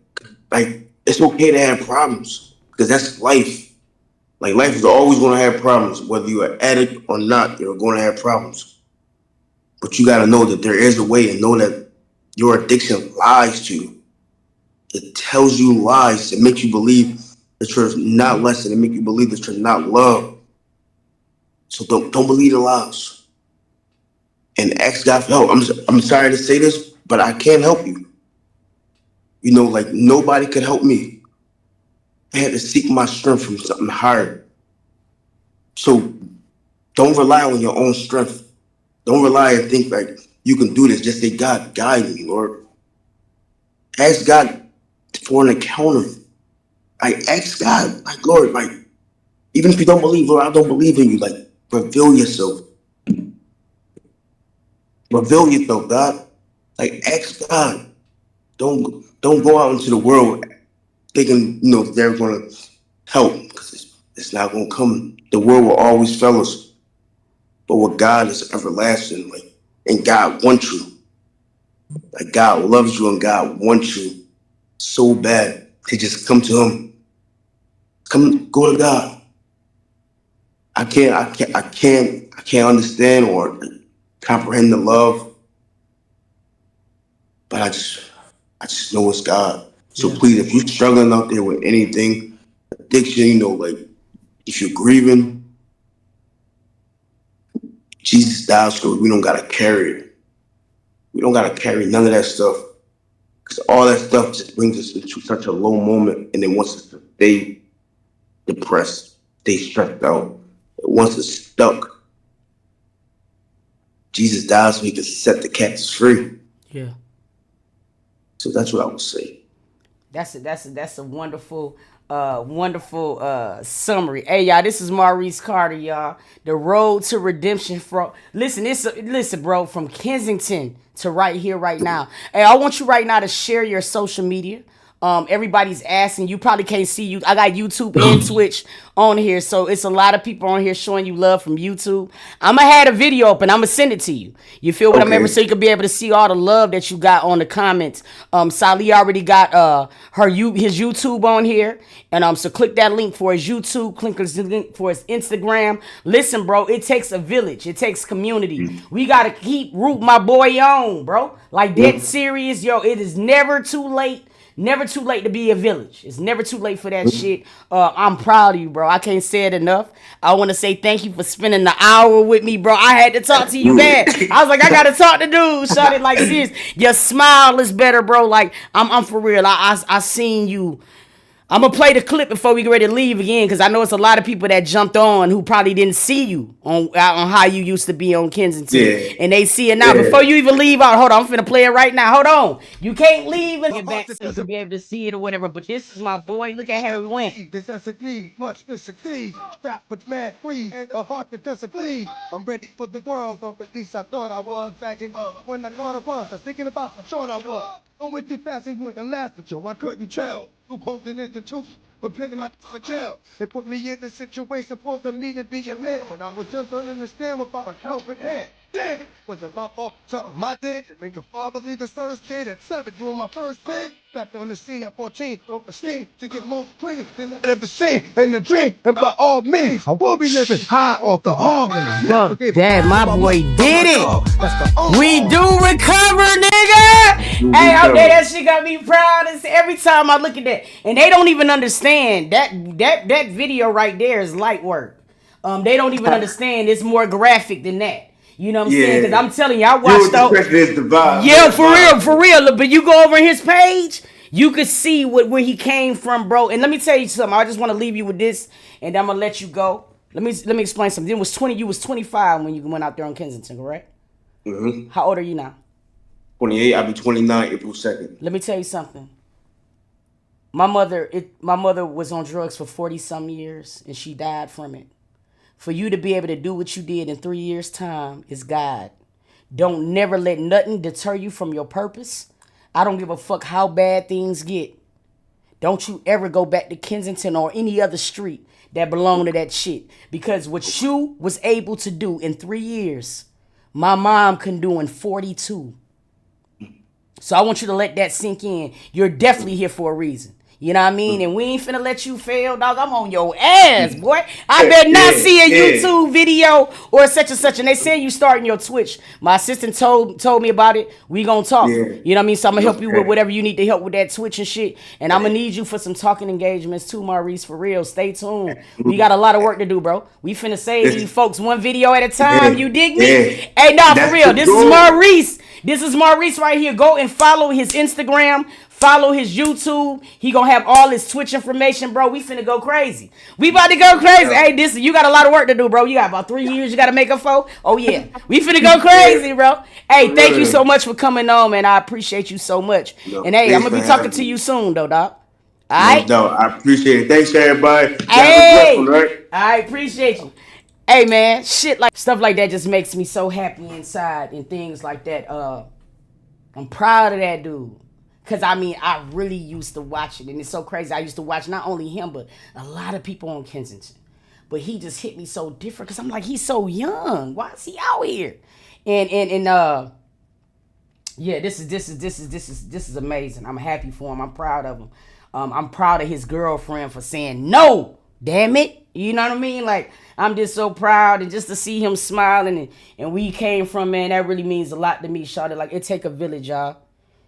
it's okay to have problems because that's life. Like life is always going to have problems, whether you're an addict or not. You're going to have problems, but you got to know that there is a way, and know that your addiction lies to you. It tells you lies. It makes you believe that you're not less, and it makes you believe that you're not loved. So don't believe the lies and ask God for help. I'm sorry to say this, but I can't help you. Like nobody could help me. I had to seek my strength from something higher. So don't rely on your own strength. Don't rely and think like you can do this. Just say, God, guide me, Lord. Ask God for an encounter. Like ask God, like Lord, like even if you don't believe, Lord, I don't believe in you. Like reveal yourself. Reveal yourself, God. Like ask God. Don't go out into the world thinking they're gonna help because it's not gonna come. The world will always fail us. But with God is everlasting, like, and God wants you. Like God loves you and God wants you so bad to just come to Him. Go to God. I can't understand or comprehend the love, but I just know it's God. So Yeah. please, if you're struggling out there with anything, addiction, like if you're grieving, Jesus died so we don't gotta carry it. We don't gotta carry none of that stuff. Because all that stuff just brings us into such a low moment and then wants us to stay depressed, stay stressed out. Once it's stuck, Jesus died so he could set the captives free. Yeah. So that's what I would say. That's a wonderful wonderful summary. Hey y'all, this is Maurice Carter, y'all. The road to redemption from listen, bro, from Kensington to right here, right now. Hey, I want you right now to share your social media. Everybody's asking. You probably can't see you. I got YouTube and Twitch on here, so it's a lot of people on here showing you love from YouTube. I'ma have a video up and I'ma send it to you. You feel what I'm ever so Okay. you can be able to see all the love that you got on the comments. Sally already got his YouTube on here, and so click that link for his YouTube. Click his link for his Instagram. Listen, bro, it takes a village. It takes community. We gotta keep root my boy on, bro. Like that Mm. serious, yo. It is never too late. Never too late to be a village. It's never too late for that shit. I'm proud of you, bro. I can't say it enough. I want to say thank you for spending the hour with me, bro. I had to talk to you bad. I was like, I gotta talk to dude. Shot it like serious. Your smile is better, bro. Like I'm for real. I seen you. I'm gonna play the clip before we get ready to leave again, because I know it's a lot of people that jumped on who probably didn't see you on how you used to be on Kensington, Yeah. and they see it now. Yeah. Before you even leave out, hold on, I'm finna play it right now. Hold on, you can't leave and get back so you can be able to see it or whatever. But this is my boy. Look at how he went. This doesn't need much to succeed. Strapped with mad free and a heart that doesn't bleed. I'm ready for the world, or at least I thought I was. Back in when I thought I was, I was thinking about how short I was. I went too fast and went and lasted, so I couldn't tell. Who posted into truth, but picking my jail. They put me in the situation supposed to me to be a man. When I was just don't understand about a helping hand. Damn, was about all something my did to make a father leave the first kid at 7 doing my first thing. Back on the scene at 14, overseas to get more clean than I ever seen in the dream. And by all means, I will be living high off the hog. Fuck that, my boy did it. We do recover, nigga. You Hey, recover. okay, that shit got me proud. It's every time I look at that, and they don't even understand that video right there is light work. They don't even understand. It's more graphic than that. You know what I'm saying? Because Yeah. I'm telling you, I You know watched what the president's the vibe. yeah, The for real, vibe. for real. Look, but you go over his page, you could see where he came from, bro. And let me tell you something. I just want to leave you with this, and I'm gonna let you go. Let me explain something. It was 20. You was 25 when you went out there on Kensington, correct? Mm-hmm. How old are you now? 28. I'll be 29 April 2nd. Let me tell you something. My mother was on drugs for 40 some years, and she died from it. For you to be able to do what you did in 3 years' time is God. Don't never let nothing deter you from your purpose. I don't give a fuck how bad things get. Don't you ever go back to Kensington or any other street that belong to that shit. Because what you was able to do in 3 years, my mom couldn't do in 42. So I want you to let that sink in. You're definitely here for a reason. You know what I mean? And we ain't finna let you fail, dog. I'm on your ass, boy. I better not Yeah. see a Yeah. YouTube video or such and such. And they say you starting your Twitch. My assistant told me about it. We gonna talk. Yeah. You know what I mean? So I'm gonna help you with Okay. whatever you need to help with that Twitch and shit. And I'm gonna need you for some talking engagements too, Maurice. For real. Stay tuned. We got a lot of work to do, bro. We finna save you folks one video at a time. Yeah. You dig me? Yeah. Hey, nah, for That's real. the This is goal. Maurice. This is Maurice right here. Go and follow his Instagram. Follow his YouTube. He gonna have all his Twitch information, bro. We finna go crazy. We about to go crazy. Yeah. Hey, this you got a lot of work to do, bro. You got about 3 years you gotta make up for. Oh yeah, we finna go crazy, Yeah. bro. Hey, thank you Yeah. so much for coming on, man. I appreciate you so much. No, And hey, I'm thanks gonna for be talking having to me. you soon, though, doc. All No right. doubt. I appreciate it. Thanks, everybody. You have a blessed one, Hey, right? I appreciate you. Hey, man, shit like stuff like that just makes me so happy inside and things like that. I'm proud of that dude. Cause I mean, I really used to watch it, and it's so crazy. I used to watch not only him, but a lot of people on Kensington. But he just hit me so different, cause I'm like, he's so young. Why is he out here? And yeah, this is amazing. I'm happy for him. I'm proud of him. I'm proud of his girlfriend for saying no. Damn it, you know what I mean? Like I'm just so proud, and just to see him smiling and where he came from, man, that really means a lot to me, Shawty. Like it take a village, y'all.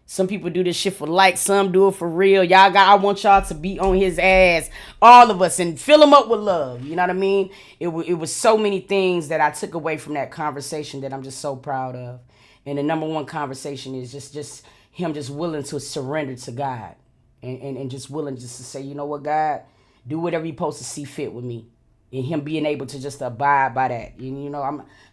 Some people do this shit for likes, some do it for real. I want y'all to be on his ass, all of us, and fill him up with love. You know what I mean? It was so many things that I took away from that conversation that I'm just so proud of. And the number one conversation is just him just willing to surrender to God, and just willing just to say, you know what, God, do whatever you supposed to see fit with me. and him being able to just abide by that. And,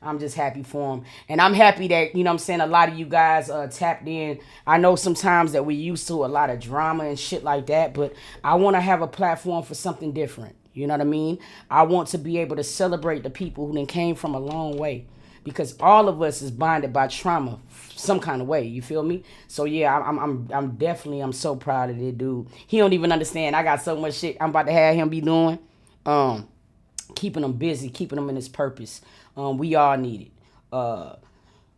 I'm just happy for him. And I'm happy that, I'm saying, a lot of you guys tapped in. I know sometimes that we're used to a lot of drama and shit like that, but I want to have a platform for something different. You know what I mean? I want to be able to celebrate the people who then came from a long way, because all of us is bonded by trauma some kind of way. You feel me? So yeah, I'm definitely, I'm so proud of this dude. He don't even understand. I got so much shit I'm about to have him be doing. Keeping him busy, keeping him in his purpose. We all need it.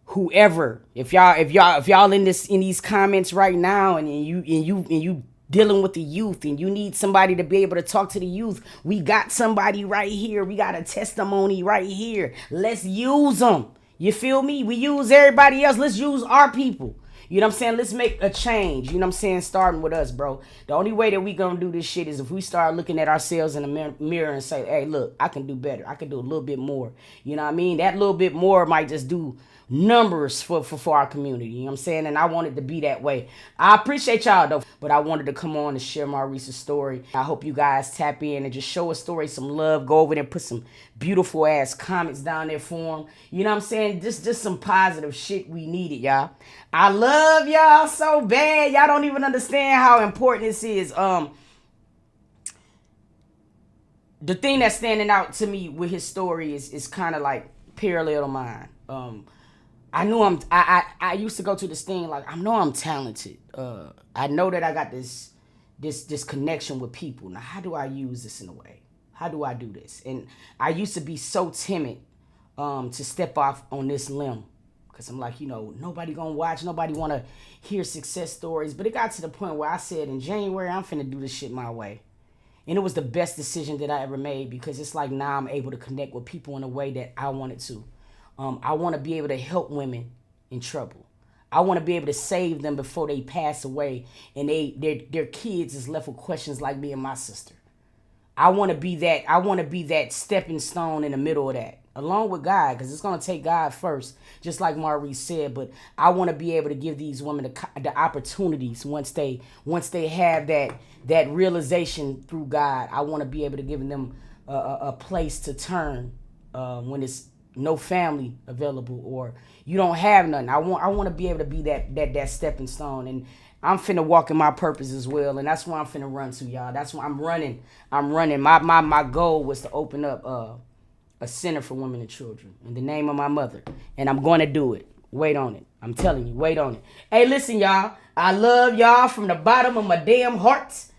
Whoever, if y'all in these comments right now, and you dealing with the youth, and you need somebody to be able to talk to the youth, we got somebody right here. We got a testimony right here. Let's use them. You feel me? We use everybody else. Let's use our people. You know what I'm saying? Let's make a change. You know what I'm saying? Starting with us, bro. The only way that we gonna do this shit is if we start looking at ourselves in the mirror and say, hey, look, I can do better. I can do a little bit more. You know what I mean? That little bit more might just do numbers for our community. You know what I'm saying? And I wanted to be that way. I appreciate y'all though, but I wanted to come on and share Maurice's story. I hope you guys tap in and just show a story some love. Go over there and put some beautiful ass comments down there for him. You know what I'm saying? Just some positive shit we needed, y'all. I love y'all so bad. Y'all don't even understand how important this is. The thing that's standing out to me with his story is kind of like parallel to mine. I used to go to this thing like, I know I'm talented. I know that I got this connection with people. Now, how do I use this in a way? How do I do this? And I used to be so timid to step off on this limb, because I'm like, nobody gonna watch, nobody wanna hear success stories. But it got to the point where I said, in January, I'm finna do this shit my way. And it was the best decision that I ever made, because it's like now I'm able to connect with people in a way that I wanted to. I want to be able to help women in trouble. I want to be able to save them before they pass away and their kids is left with questions like me and my sister. I want to be that. I want to be that stepping stone in the middle of that, along with God, because it's gonna take God first, just like Maurice said. But I want to be able to give these women the opportunities once they have that realization through God. I want to be able to give them a place to turn when it's no family available or you don't have nothing. I want to be able to be that stepping stone, and I'm finna walk in my purpose as well, and that's why I'm finna run to, y'all. That's why I'm running. My goal was to open up a center for women and children in the name of my mother, and I'm going to do it. Wait on it. I'm telling you, wait on it. Hey, listen, y'all. I love y'all from the bottom of my damn heart.